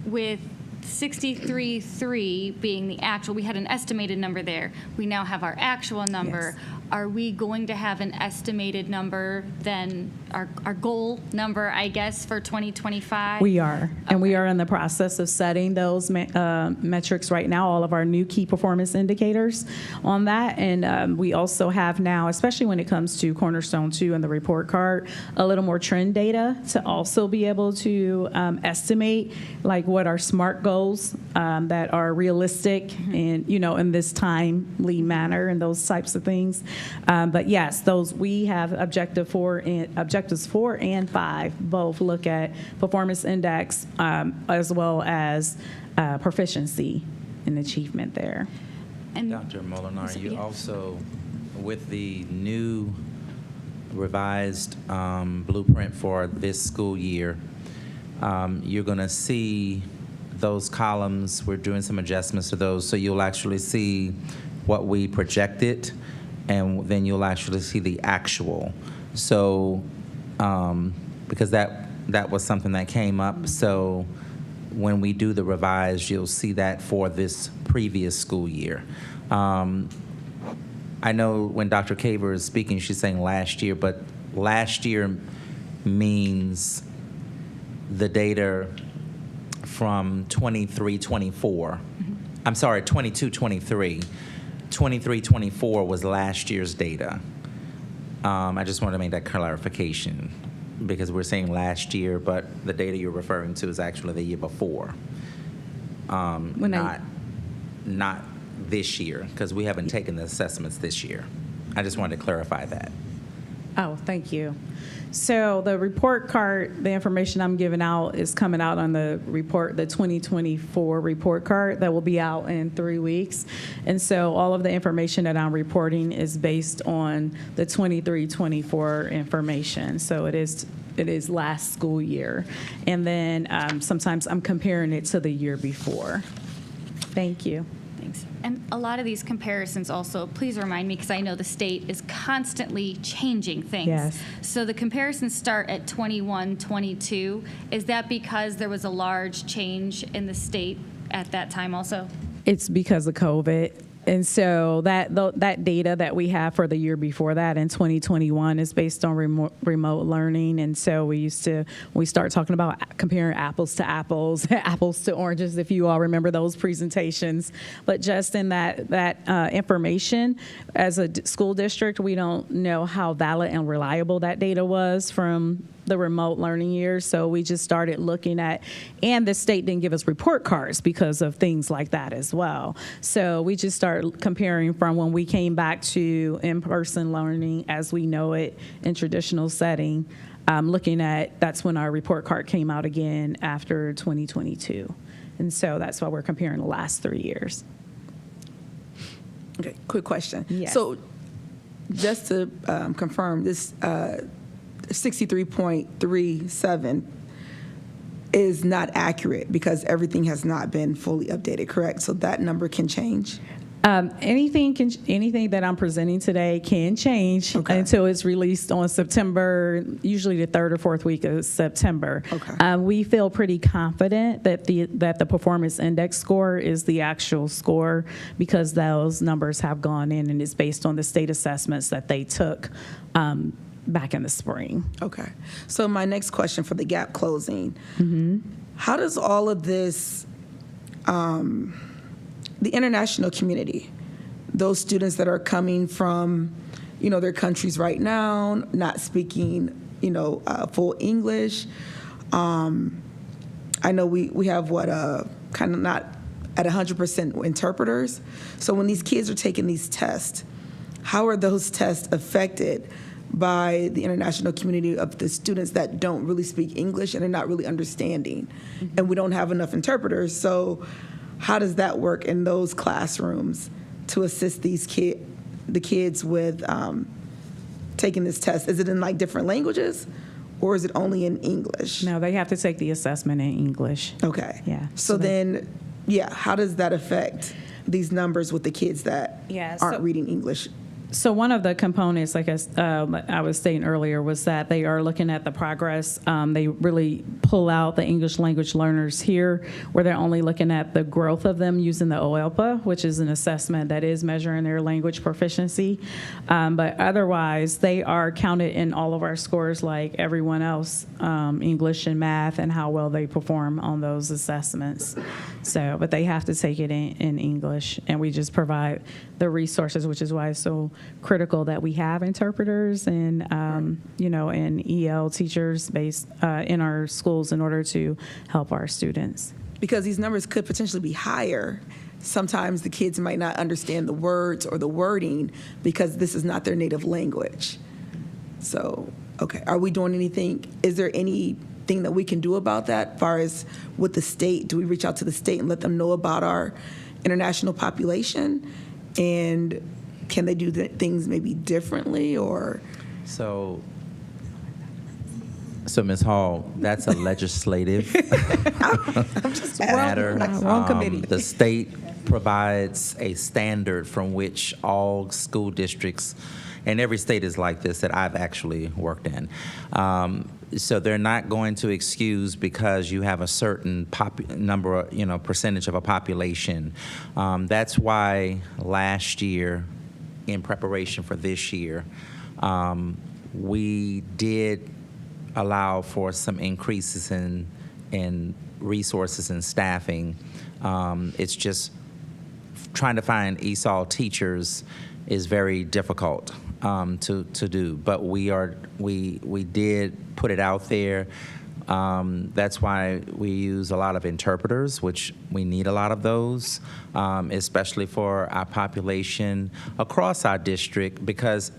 with 63.3 being the actual, we had an estimated number there. We now have our actual number. Yes. Are we going to have an estimated number then, our goal number, I guess, for 2025? We are, and we are in the process of setting those metrics right now, all of our new key performance indicators on that. And we also have now, especially when it comes to Cornerstone 2 and the report card, a little more trend data to also be able to estimate like what are SMART goals that are realistic and, you know, in this timely manner and those types of things. But yes, those we have objectives 4 and 5 both look at performance index as well as proficiency and achievement there. And Dr. Molinar, you also, with the new revised blueprint for this school year, you're going to see those columns. We're doing some adjustments to those, so you'll actually see what we projected, and then you'll actually see the actual. So, because that was something that came up, so when we do the revised, you'll see that for this previous school year. I know when Dr. Kaver is speaking, she's saying last year, but last year means the data from 23-24. I'm sorry, 22-23. 23-24 was last year's data. I just wanted to make that clarification because we're saying last year, but the data you're referring to is actually the year before, not this year, because we haven't taken the assessments this year. I just wanted to clarify that. Oh, thank you. So the report card, the information I'm giving out is coming out on the report, the 2024 report card that will be out in 3 weeks. And so all of the information that I'm reporting is based on the 23-24 information. So it is last school year. And then sometimes I'm comparing it to the year before. Thank you. Thanks. And a lot of these comparisons also, please remind me, because I know the state is constantly changing things. Yes. So the comparisons start at 21-22. Is that because there was a large change in the state at that time also? It's because of COVID. And so that data that we have for the year before that in 2021 is based on remote learning. And so we start talking about comparing apples to apples, apples to oranges, if you all remember those presentations. But just in that information, as a school district, we don't know how valid and reliable that data was from the remote learning years. So we just started looking at, and the state didn't give us report cards because of things like that as well. So we just started comparing from when we came back to in-person learning as we know it in traditional setting, looking at, that's when our report card came out again after 2022. And so that's why we're comparing the last 3 years. Okay, quick question. Yes. So just to confirm, this 63.37 is not accurate because everything has not been fully updated, correct? So that number can change? Anything that I'm presenting today can change until it's released on September, usually the 3rd or 4th week of September. Okay. We feel pretty confident that the performance index score is the actual score because those numbers have gone in and it's based on the state assessments that they took back in the spring. Okay. So my next question for the gap closing, how does all of this, the international community, those students that are coming from, their countries right now, not speaking, full English. I know we have kind of not at 100% interpreters. So when these kids are taking these tests, how are those tests affected by the international community of the students that don't really speak English and are not really understanding? And we don't have enough interpreters, so how does that work in those classrooms to assist the kids with taking this test? Is it in like different languages, or is it only in English? No, they have to take the assessment in English. Okay. Yeah. So then, how does that affect these numbers with the kids that aren't reading English? So one of the components, like I was stating earlier, was that they are looking at the progress. They really pull out the English language learners here, where they're only looking at the growth of them using the OELPA, which is an assessment that is measuring their language proficiency. But otherwise, they are counted in all of our scores like everyone else, English and math, and how well they perform on those assessments. So, but they have to take it in English, and we just provide the resources, which is why it's so critical that we have interpreters and and EL teachers based in our schools in order to help our students. Because these numbers could potentially be higher. Sometimes the kids might not understand the words or the wording because this is not their native language. So, okay, are we doing anything? Is there anything that we can do about that as far as with the state? Do we reach out to the state and let them know about our international population? And can they do things maybe differently, or? So Ms. Hall, that's a legislative matter. Wrong committee. The state provides a standard from which all school districts, and every state is like this that I've actually worked in. So they're not going to excuse because you have a certain percentage of a population. That's why last year, in preparation for this year, we did allow for some increases in resources and staffing. It's just trying to find ESOL teachers is very difficult to do, but we did put it out there. That's why we use a lot of interpreters, which we need a lot of those, especially for our population across our district, because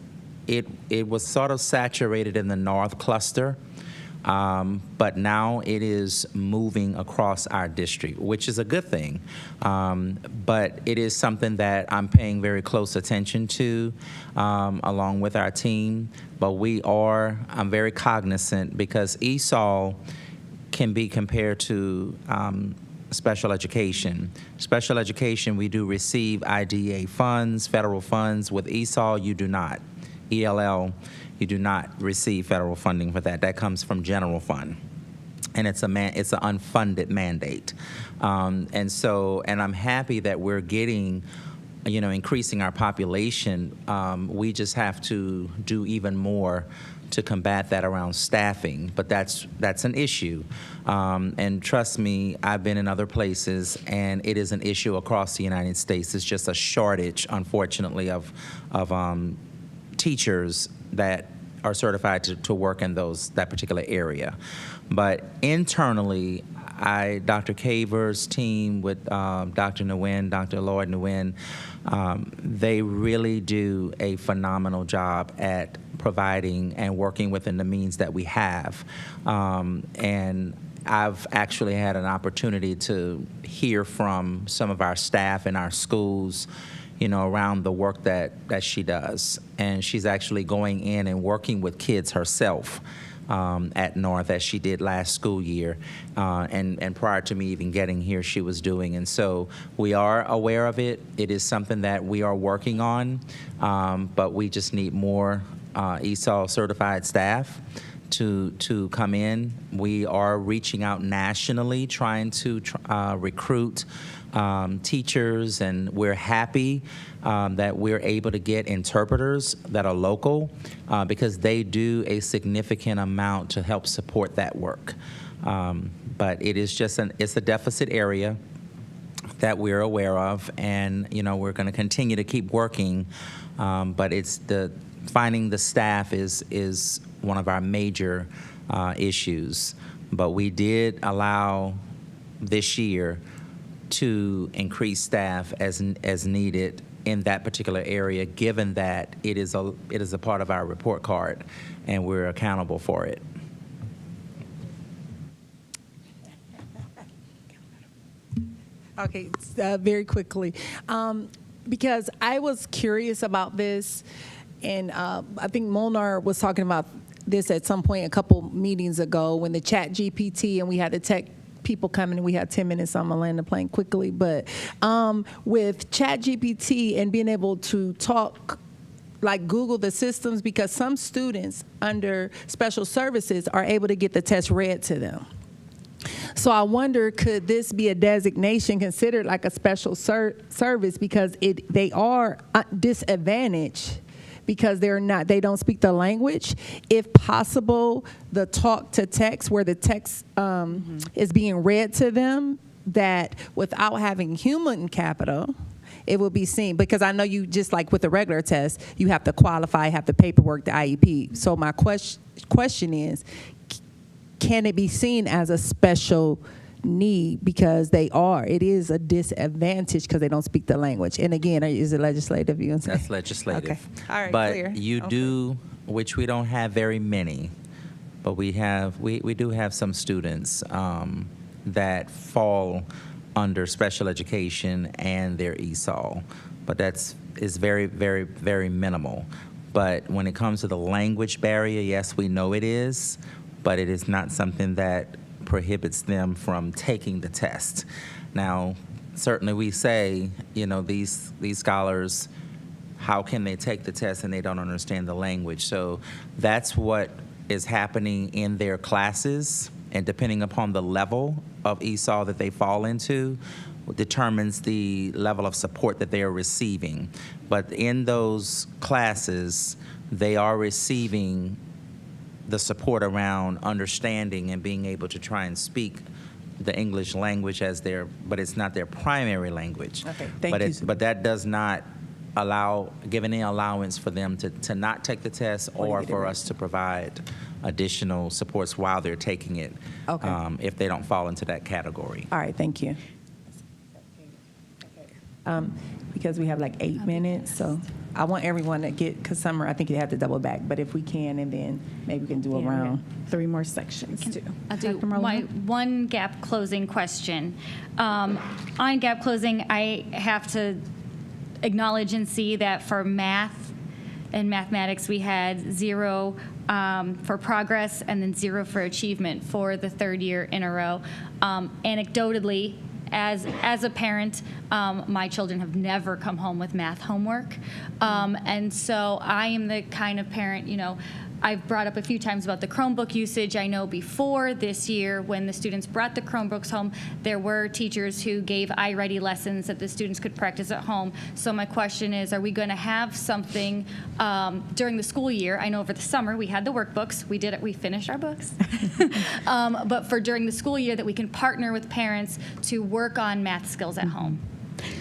it was sort of saturated in the North cluster, but now it is moving across our district, which is a good thing. But it is something that I'm paying very close attention to, along with our team. But I'm very cognizant, because ESOL can be compared to special education. Special education, we do receive IDA funds, federal funds. With ESOL, you do not. ELL, you do not receive federal funding for that. That comes from general fund, and it's an unfunded mandate. And I'm happy that we're getting, increasing our population. We just have to do even more to combat that around staffing, but that's an issue. And trust me, I've been in other places, and it is an issue across the United States. It's just a shortage, unfortunately, of teachers that are certified to work in that particular area. But internally, Dr. Caver's team with Dr. Nguyen, Dr. Lloyd Nguyen, they really do a phenomenal job at providing and working within the means that we have. And I've actually had an opportunity to hear from some of our staff in our schools, around the work that she does. And she's actually going in and working with kids herself at North, as she did last school year. And prior to me even getting here, she was doing. And so we are aware of it. It is something that we are working on, but we just need more ESOL certified staff to come in. We are reaching out nationally, trying to recruit teachers, and we're happy that we're able to get interpreters that are local, because they do a significant amount to help support that work. But it is it's a deficit area that we're aware of, and we're going to continue to keep working. But finding the staff is one of our major issues. But we did allow this year to increase staff as needed in that particular area, given that it is a part of our report card, and we're accountable for it. Okay, very quickly, because I was curious about this, and I think Molnar was talking about this at some point a couple meetings ago when the Chat GPT and we had the tech people coming and we had 10 minutes, so I'm gonna land the plane quickly. But with Chat GPT and being able to talk, like Google the systems, because some students under special services are able to get the test read to them. So I wonder, could this be a designation considered like a special service because they are disadvantaged because they don't speak the language? If possible, the talk to text, where the text is being read to them, that without having human capital, it will be seen. Because I know you, just like with the regular test, you have to qualify, have the paperwork, the IEP. So my question is, can it be seen as a special need because it is a disadvantage because they don't speak the language? And again, is it legislative? That's legislative. Okay. All right, but clear. you do, which we don't have very many, but we do have some students that fall under special education and their ESOL, but is very, very, very minimal. But when it comes to the language barrier, yes, we know it is, but it is not something that prohibits them from taking the test. Now, certainly we say, these scholars, how can they take the test and they don't understand the language? So that's what is happening in their classes, and depending upon the level of ESOL that they fall into, determines the level of support that they are receiving. But in those classes, they are receiving the support around understanding and being able to try and speak the English language but it's not their primary language. Okay, thank you. But that does not give any allowance for them to not take the test or for us to provide additional supports while they're taking it, if they don't fall into that category. All right, thank you. Because we have like 8 minutes, so I want everyone to get, because Summer, I think you have to double back, but if we can, and then maybe we can do a round. 3 more sections too. I'll do Dr. my Merlin? one gap closing question. On gap closing, I have to acknowledge and see that for math and mathematics, we had 0 for progress and then 0 for achievement for the 3rd year in a row. Anecdotally, as a parent, my children have never come home with math homework. And so I am the kind of parent, I've brought up a few times about the Chromebook usage. I know before this year, when the students brought the Chromebooks home, there were teachers who gave iReady lessons that the students could practice at home. So my question is, are we going to have something during the school year? I know over the summer we had the workbooks. We did it. We finished our books. But for during the school year, that we can partner with parents to work on math skills at home.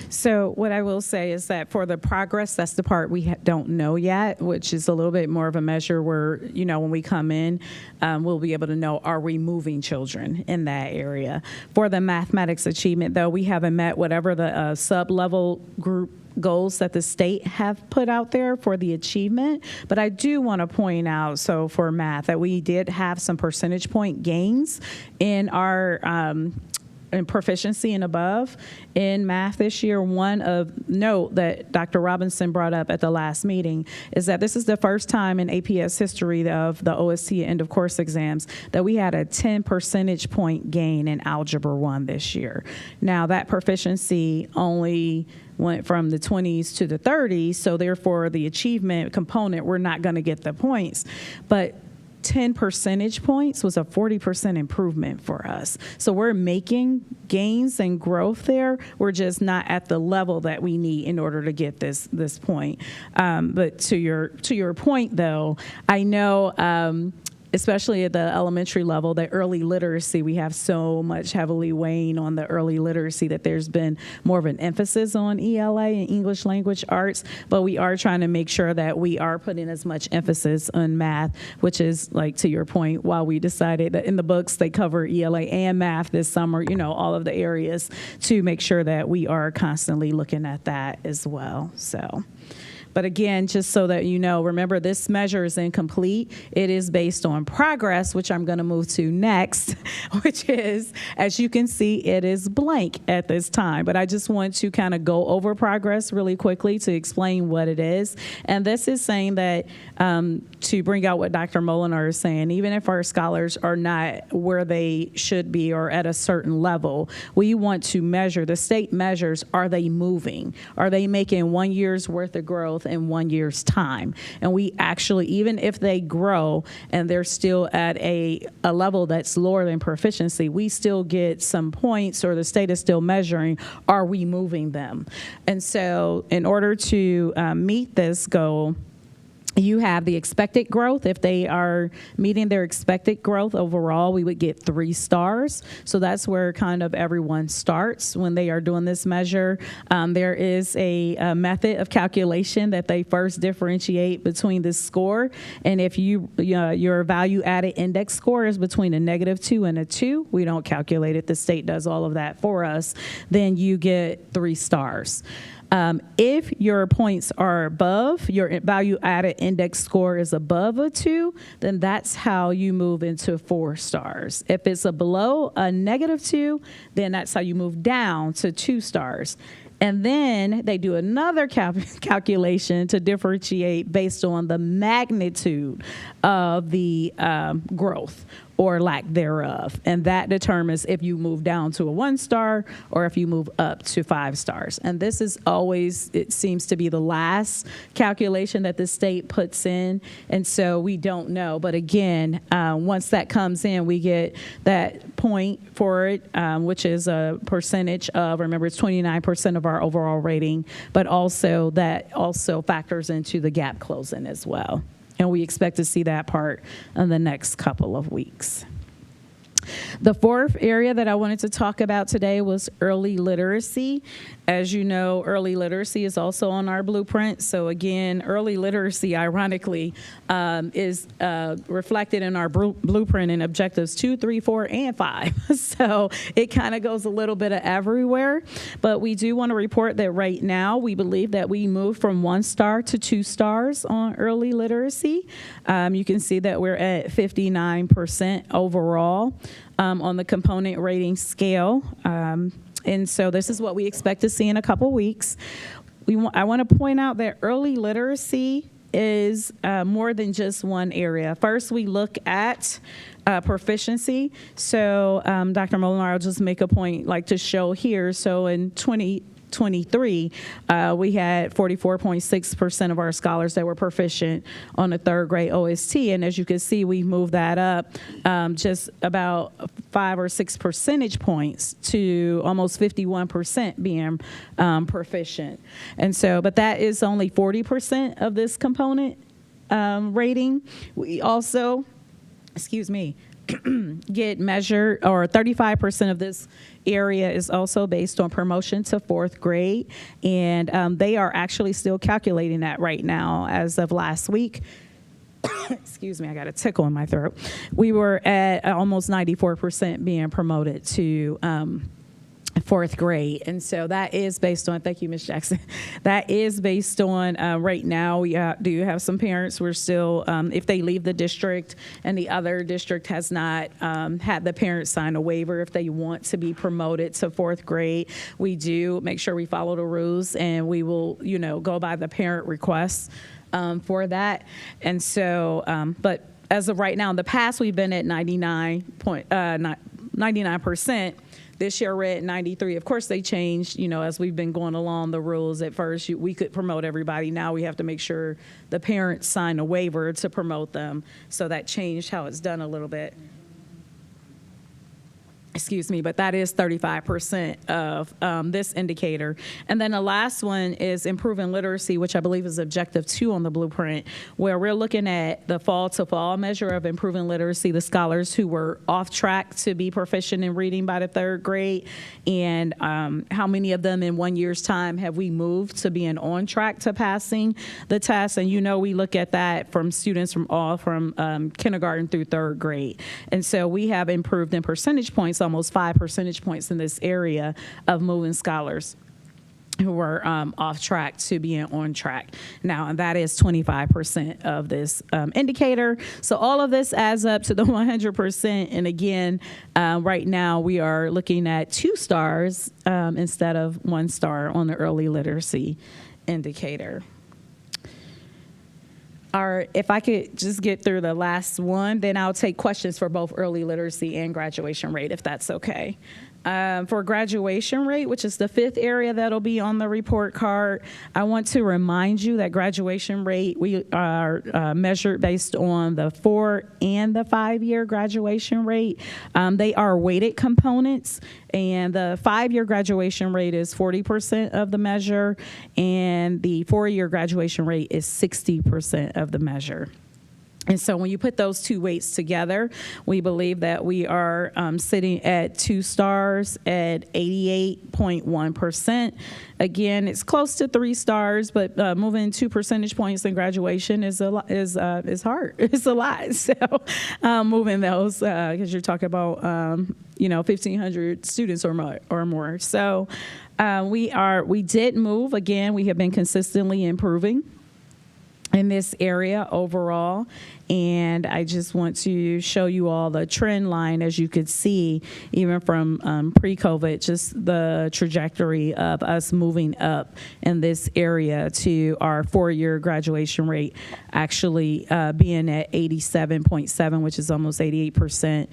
So what I will say is that for the progress, that's the part we don't know yet, which is a little bit more of a measure where, when we come in, we'll be able to know, are we moving children in that area? For the mathematics achievement, though, we haven't met whatever the sub-level group goals that the state have put out there for the achievement. But I do want to point out, so for math, that we did have some percentage point gains in our in proficiency and above in math this year. One of note that Dr. Robinson brought up at the last meeting is that this is the first time in APS history of the OST end of course exams that we had a 10 percentage point gain in Algebra 1 this year. Now that proficiency only went from the 20s to the 30s, so therefore the achievement component, we're not going to get the points. But 10 percentage points was a 40% improvement for us. So we're making gains and growth there. We're just not at the level that we need in order to get this point. But to your point, though, I know especially at the elementary level, the early literacy, we have so much heavily weighing on the early literacy that there's been more of an emphasis on ELA and English language arts, but we are trying to make sure that we are putting as much emphasis on math, which is, like, to your point, while we decided that in the books they cover ELA and math this summer, all of the areas, to make sure that we are constantly looking at that as well. So. But again, just so that you know, remember, this measure is incomplete. It is based on progress, which I'm going to move to next, which is, as you can see, it is blank at this time. But I just want to kind of go over progress really quickly to explain what it is. And this is saying that, to bring out what Dr. Molinar is saying, even if our scholars are not where they should be or at a certain level, we want to measure, the state measures, are they moving? Are they making 1 year's worth of growth in 1 year's time? And we actually, even if they grow and they're still at a level that's lower than proficiency, we still get some points, or the state is still measuring, are we moving them? And so in order to meet this goal, you have the expected growth. If they are meeting their expected growth overall, we would get 3 stars. So that's where kind of everyone starts when they are doing this measure. There is a method of calculation that they first differentiate between this score. And if your value added index score is between a -2 and a 2, we don't calculate it. The state does all of that for us. Then you get 3 stars. If your points are above, your value added index score is above a 2, then that's how you move into 4 stars. If it's below a -2, then that's how you move down to 2 stars. And then they do another calculation to differentiate based on the magnitude of the growth or lack thereof. And that determines if you move down to a 1 star or if you move up to 5 stars. And this is always, it seems to be the last calculation that the state puts in. And so we don't know. But again, once that comes in, we get that point for it, which is a percentage of, remember, it's 29% of our overall rating, but also that also factors into the gap closing as well. And we expect to see that part in the next couple of weeks. The fourth area that I wanted to talk about today was early literacy. As you know, early literacy is also on our blueprint. So again, early literacy, ironically, is reflected in our blueprint in objectives 2, 3, 4, and 5. So it kind of goes a little bit of everywhere. But we do want to report that right now, we believe that we moved from 1 star to 2 stars on early literacy. You can see that we're at 59% overall on the component rating scale. And so this is what we expect to see in a couple weeks. I want to point out that early literacy is more than just one area. First, we look at proficiency. So Dr. Molinar, I'll just make a point like to show here. So in 2023, we had 44.6% of our scholars that were proficient on the 3rd grade OST. And as you can see, we moved that up just about 5 or 6 percentage points to almost 51% being proficient. And so, but that is only 40% of this component rating. We also, get measured, or 35% of this area is also based on promotion to 4th grade. And they are actually still calculating that right now as of last week. Excuse me, I got a tickle in my throat. We were at almost 94% being promoted to 4th grade. And so that is based on, thank you, Ms. Jackson. That is based on, right now, we do have some parents, we're still, if they leave the district and the other district has not had the parents sign a waiver, if they want to be promoted to 4th grade, we do make sure we follow the rules, and we will, go by the parent requests for that. And so, but as of right now, in the past, we've been at 99%. This year, we're at 93. Of course, they changed, as we've been going along the rules. At first, we could promote everybody. Now we have to make sure the parents sign a waiver to promote them. So that changed how it's done a little bit. Excuse me, but that is 35% of this indicator. And then the last one is improving literacy, which I believe is objective 2 on the blueprint, where we're looking at the fall to fall measure of improving literacy, the scholars who were off track to be proficient in reading by the 3rd grade, and how many of them in 1 year's time have we moved to being on track to passing the test. And we look at that from students from kindergarten through 3rd grade. And so we have improved in percentage points, almost 5 percentage points in this area of moving scholars who were off track to being on track. Now, and that is 25% of this indicator. So all of this adds up to the 100%. And again, right now we are looking at 2 stars instead of 1 star on the early literacy indicator. If I could just get through the last one, then I'll take questions for both early literacy and graduation rate, if that's okay. For graduation rate, which is the 5th area that'll be on the report card, I want to remind you that graduation rate, we are measured based on the 4 and the 5-year graduation rate. They are weighted components, and the 5-year graduation rate is 40% of the measure, and the 4-year graduation rate is 60% of the measure. And so when you put those 2 weights together, we believe that we are sitting at 2 stars at 88.1%. Again, it's close to 3 stars, but moving 2 percentage points in graduation is hard. It's a lot. So moving those, because you're talking about 1,500 students or more. So we did move. Again, we have been consistently improving in this area overall, and I just want to show you all the trend line, as you could see, even from pre-COVID, just the trajectory of us moving up in this area to our 4-year graduation rate actually being at 87.7, which is almost 88%,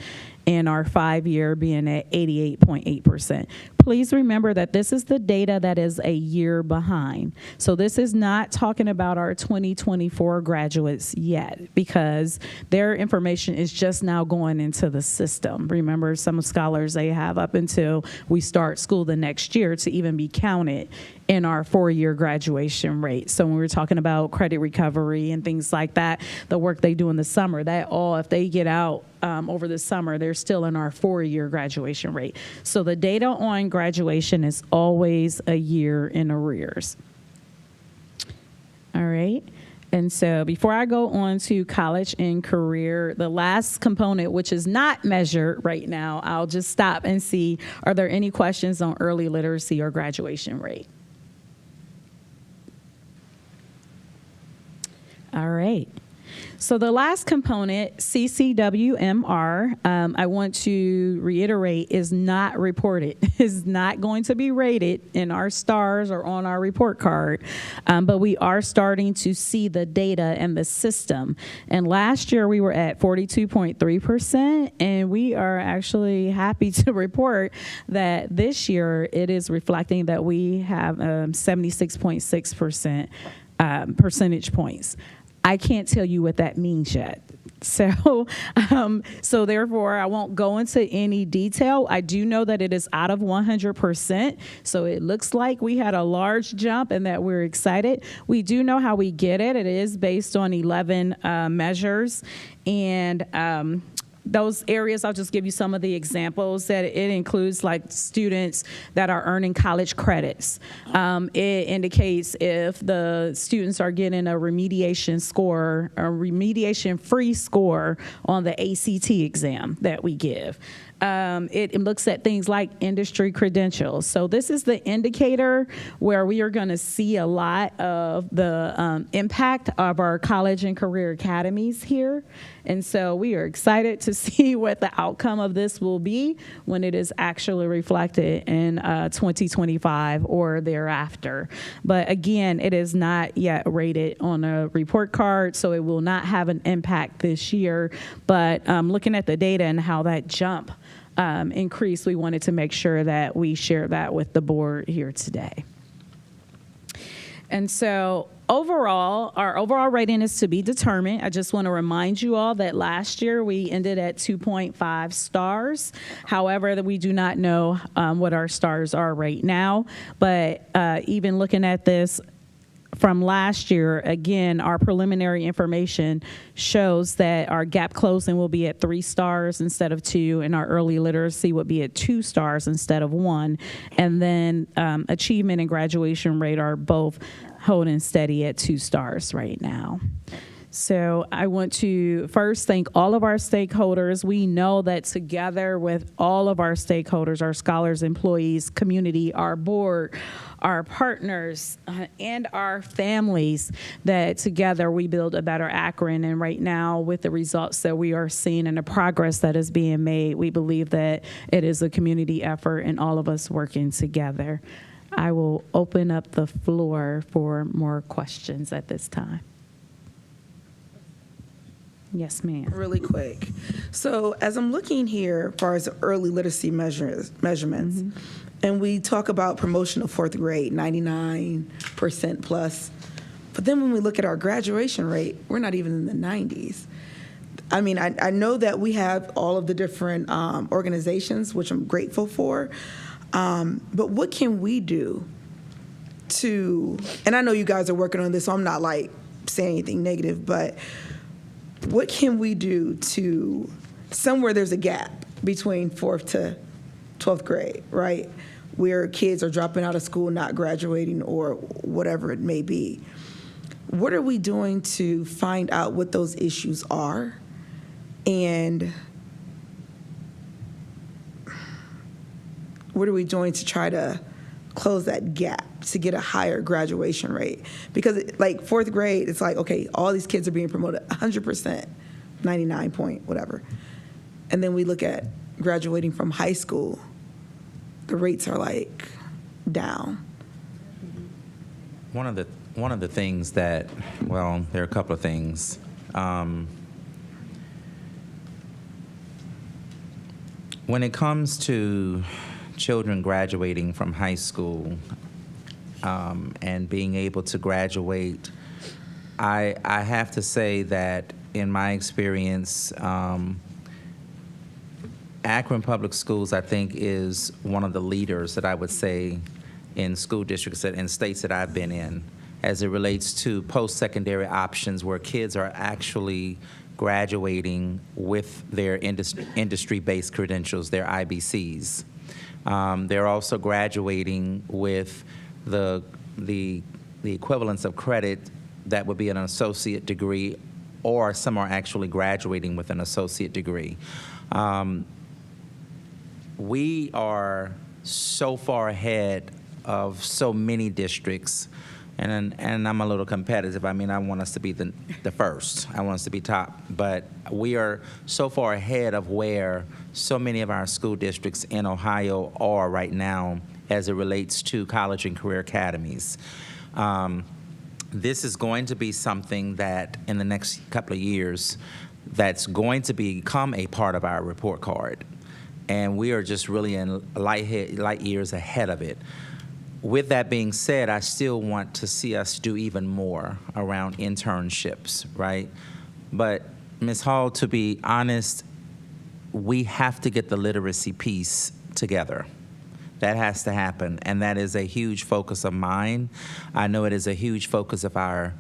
and our 5-year being at 88.8%. Please remember that this is the data that is a year behind. So this is not talking about our 2024 graduates yet, because their information is just now going into the system. Remember, some scholars, they have up until we start school the next year to even be counted in our 4-year graduation rate. So when we're talking about credit recovery and things like that, the work they do in the summer, that all, if they get out over the summer, they're still in our 4-year graduation rate. So the data on graduation is always a year in arrears. All right. And so before I go on to college and career, the last component, which is not measured right now, I'll just stop and see, are there any questions on early literacy or graduation rate? All right. So the last component, CCWMR, I want to reiterate, is not reported, is not going to be rated in our stars or on our report card, but we are starting to see the data and the system. And last year we were at 42.3%, and we are actually happy to report that this year it is reflecting that we have 76.6% percentage points. I can't tell you what that means yet. So therefore, I won't go into any detail. I do know that it is out of 100%. So it looks like we had a large jump and that we're excited. We do know how we get it. It is based on 11 measures. And those areas, I'll just give you some of the examples that it includes, like students that are earning college credits. It indicates if the students are getting a remediation score, a remediation-free score on the ACT exam that we give. It looks at things like industry credentials. So this is the indicator where we are going to see a lot of the impact of our college and career academies here. And so we are excited to see what the outcome of this will be when it is actually reflected in 2025 or thereafter. But again, it is not yet rated on a report card, so it will not have an impact this year. But looking at the data and how that jump increased, we wanted to make sure that we share that with the board here today. And so Our overall rating is to be determined. I just want to remind you all that last year we ended at 2.5 stars. However, that we do not know what our stars are right now. But even looking at this from last year, again, our preliminary information shows that our gap closing will be at 3 stars instead of 2, and our early literacy would be at 2 stars instead of 1. And then achievement and graduation rate are both holding steady at 2 stars right now. So I want to first thank all of our stakeholders. We know that together with all of our stakeholders, our scholars, employees, community, our board, our partners, and our families, that together we build a better Akron. And right now, with the results that we are seeing and the progress that is being made, we believe that it is a community effort and all of us working together. I will open up the floor for more questions at this time. Yes, ma'am. Really quick. So as I'm looking here as far as early literacy measurements, and we talk about promotion of 4th grade, 99% plus, but then when we look at our graduation rate, we're not even in the 90s. I mean, I know that we have all of the different organizations, which I'm grateful for, but what can we do to, and I know you guys are working on this, so I'm not like saying anything negative, but what can we do to, somewhere there's a gap between 4th to 12th grade, right? Where kids are dropping out of school, not graduating, or whatever it may be. What are we doing to find out what those issues are? And what are we doing to try to close that gap to get a higher graduation rate? Because like 4th grade, it's like, okay, all these kids are being promoted 100%, 99 point, whatever. And then we look at graduating from high school, the rates are like down. One of the things that, well, there are a couple of things. When it comes to children graduating from high school and being able to graduate, I have to say that in my experience, Akron Public Schools, I think, is one of the leaders that I would say in school districts and states that I've been in as it relates to post-secondary options where kids are actually graduating with their industry-based credentials, their IBCs. They're also graduating with the equivalence of credit that would be an associate degree, or some are actually graduating with an associate degree. We are so far ahead of so many districts, and I'm a little competitive. I mean, I want us to be the first. I want us to be top. But we are so far ahead of where so many of our school districts in Ohio are right now as it relates to college and career academies. This is going to be something that in the next couple of years that's going to become a part of our report card. And we are just really in light years ahead of it. With that being said, I still want to see us do even more around internships, right? But Ms. Hall, to be honest, we have to get the literacy piece together. That has to happen, and that is a huge focus of mine. I know it is a huge focus of our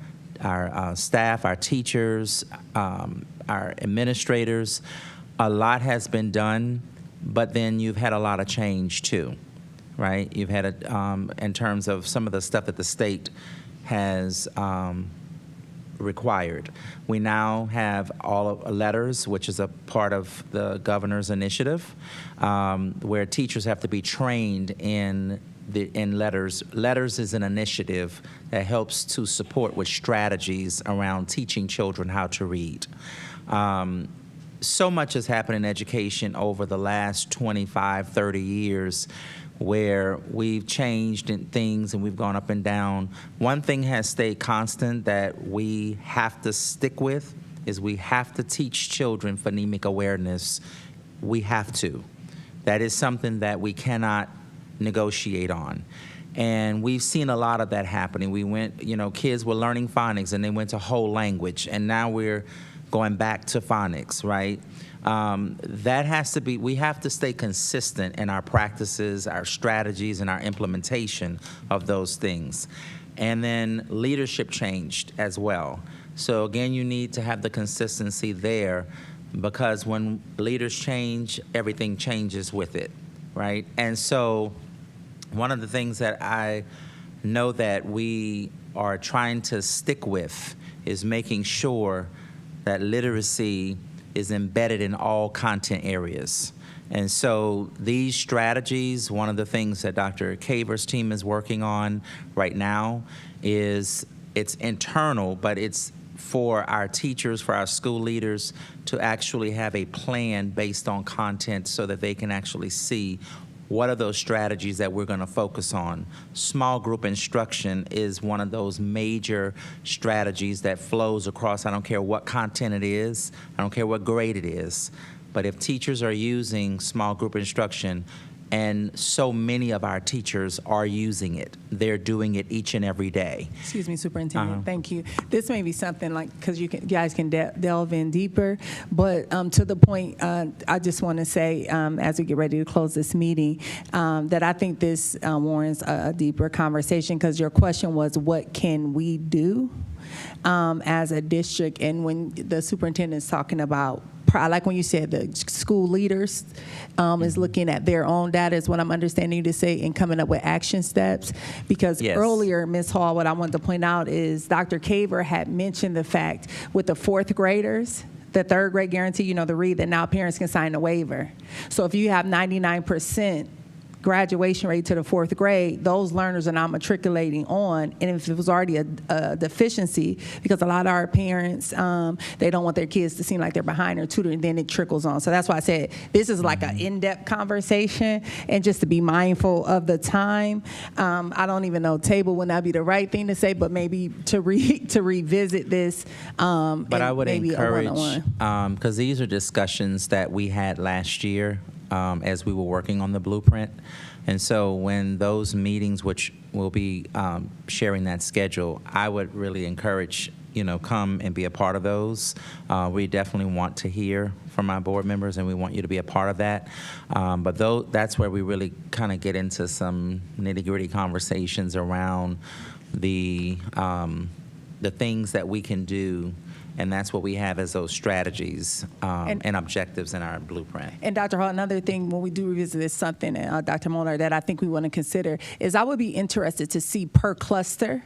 staff, our teachers, our administrators. A lot has been done, but then you've had a lot of change too, right? You've had in terms of some of the stuff that the state has required. We now have all of letters, which is a part of the governor's initiative, where teachers have to be trained in letters. Letters is an initiative that helps to support with strategies around teaching children how to read. So much has happened in education over the last 25, 30 years where we've changed in things and we've gone up and down. One thing has stayed constant that we have to stick with is we have to teach children phonemic awareness. We have to. That is something that we cannot negotiate on. And we've seen a lot of that happening. We went, kids were learning phonics and they went to whole language, and now we're going back to phonics, right? That has to be, we have to stay consistent in our practices, our strategies, and our implementation of those things. And then leadership changed as well. So again, you need to have the consistency there, because when leaders change, everything changes with it, right? And so one of the things that I know that we are trying to stick with is making sure that literacy is embedded in all content areas. And so these strategies, one of the things that Dr. Caver's team is working on right now is, it's internal, but it's for our teachers, for our school leaders to actually have a plan based on content so that they can actually see what are those strategies that we're going to focus on. Small group instruction is one of those major strategies that flows across. I don't care what content it is. I don't care what grade it is. But if teachers are using small group instruction, and so many of our teachers are using it, they're doing it each and every day. Excuse me, Superintendent. Thank you. This may be something like, because you guys can delve in deeper, but to the point, I just want to say, as we get ready to close this meeting, that I think this warrants a deeper conversation, because your question was, what can we do as a district? And when the superintendent's talking about, I like when you said the school leaders is looking at their own data, is what I'm understanding you to say, and coming up with action steps. Because Yes. earlier, Ms. Hall, what I wanted to point out is Dr. Caver had mentioned the fact with the fourth graders, the third grade guarantee, the read, that now parents can sign a waiver. So if you have 99% graduation rate to the fourth grade, those learners are not matriculating on. And if it was already a deficiency, because a lot of our parents, they don't want their kids to seem like they're behind or tutoring, then it trickles on. So that's why I said this is like an in-depth conversation, and just to be mindful of the time. I don't even know, table would not be the right thing to say, but maybe to revisit this. But I would maybe encourage, a one-on-one. because these are discussions that we had last year as we were working on the blueprint. And so when those meetings, which we'll be sharing that schedule, I would really encourage, come and be a part of those. We definitely want to hear from our board members, and we want you to be a part of that. But that's where we really kind of get into some nitty-gritty conversations around the things that we can do. And that's what we have as those strategies and objectives in our blueprint. And Dr. Hall, another thing when we do revisit this, something, Dr. Molnar, that I think we want to consider is I would be interested to see per cluster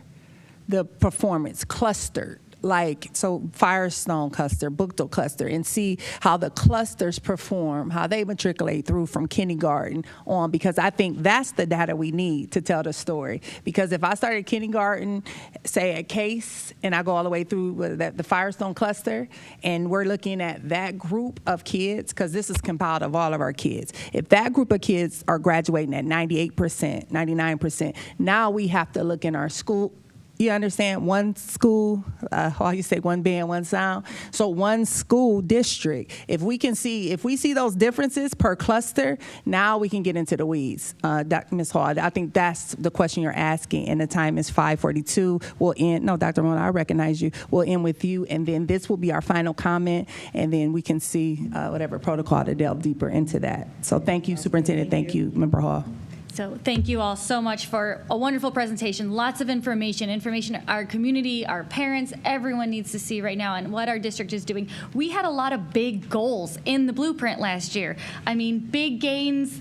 the performance clustered. Like, so Firestone cluster, Bookdale cluster, and see how the clusters perform, how they matriculate through from kindergarten on, because I think that's the data we need to tell the story. Because if I started kindergarten, say at Case, and I go all the way through the Firestone cluster, and we're looking at that group of kids, because this is compiled of all of our kids. If that group of kids are graduating at 98%, 99%, now we have to look in our school. You understand? One school, how you say, one band, one sound. So one school district. If we see those differences per cluster, now we can get into the weeds. Ms. Hall, I think that's the question you're asking, and the time is 5:42. We'll end. No, Dr. Mona, I recognize you. We'll end with you, and then this will be our final comment, and then we can see whatever protocol to delve deeper into that. So thank you, Superintendent. Thank you, Member Hall. So thank you all so much for a wonderful presentation. Lots of information our community, our parents, everyone needs to see right now, and what our district is doing. We had a lot of big goals in the blueprint last year. I mean, big gains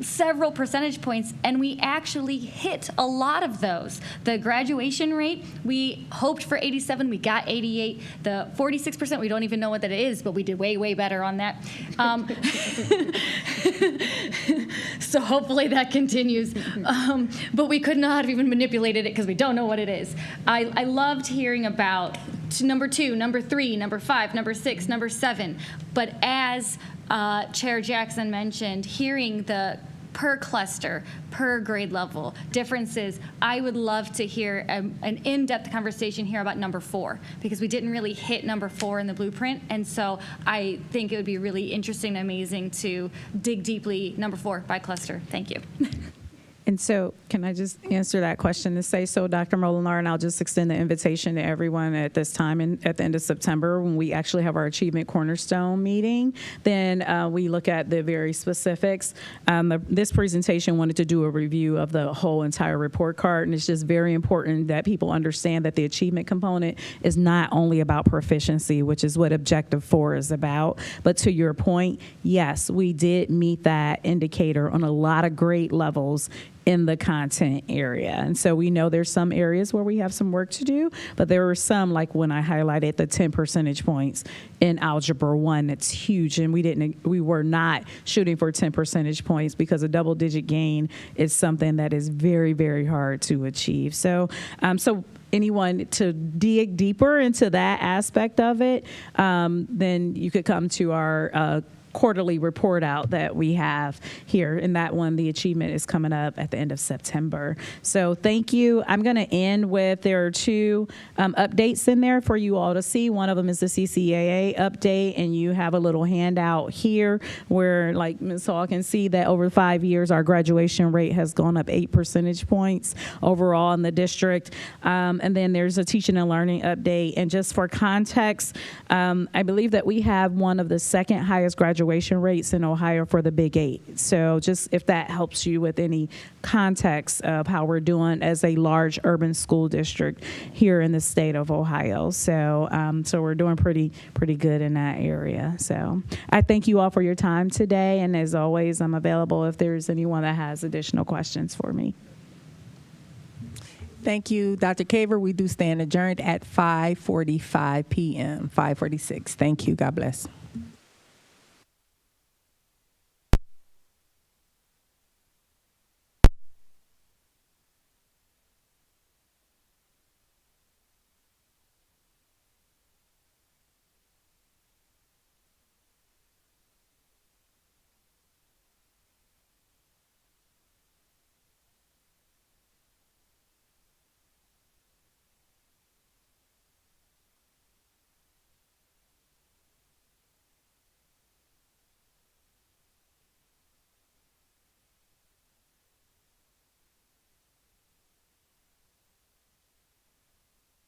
several percentage points, and we actually hit a lot of those. The graduation rate, we hoped for 87, we got 88. The 46%, we don't even know what that is, but we did way, way better on that. So hopefully that continues. But we could not have even manipulated it because we don't know what it is. I loved hearing about number 2, number 3, number 5, number 6, number 7. But as Chair Jackson mentioned, hearing the per cluster, per grade level differences, I would love to hear an in-depth conversation here about number 4, because we didn't really hit number 4 in the blueprint, and so I think it would be really interesting and amazing to dig deeply number 4 by cluster. Thank you. And so can I just answer that question to say, so Dr. Molinar, and I'll just extend the invitation to everyone at this time and at the end of September when we actually have our Achievement Cornerstone meeting, then we look at the very specifics. This presentation wanted to do a review of the whole entire report card, and it's just very important that people understand that the achievement component is not only about proficiency, which is what Objective 4 is about, but to your point, yes, we did meet that indicator on a lot of great levels in the content area. And so we know there's some areas where we have some work to do, but there were some, like when I highlighted the 10 percentage points in Algebra 1, it's huge. And we were not shooting for 10 percentage points because a double-digit gain is something that is very, very hard to achieve. So, anyone to dig deeper into that aspect of it, then you could come to our quarterly report out that we have here. And that one, the achievement is coming up at the end of September. So thank you. I'm going to end with, there are two updates in there for you all to see. One of them is the CCAA update, and you have a little handout here where, like Ms. Hall can see that over 5 years, our graduation rate has gone up 8 percentage points overall in the district. And then there's a teaching and learning update. And just for context, I believe that we have one of the second highest graduation rates in Ohio for the Big 8. So just if that helps you with any context of how we're doing as a large urban school district here in the state of Ohio. So so we're doing pretty good in that area. So I thank you all for your time today. And as always, I'm available if there's anyone that has additional questions for me. Thank you, Dr. Caver. We do stand adjourned at 5:45 p.m., 5:46. Thank you. God bless.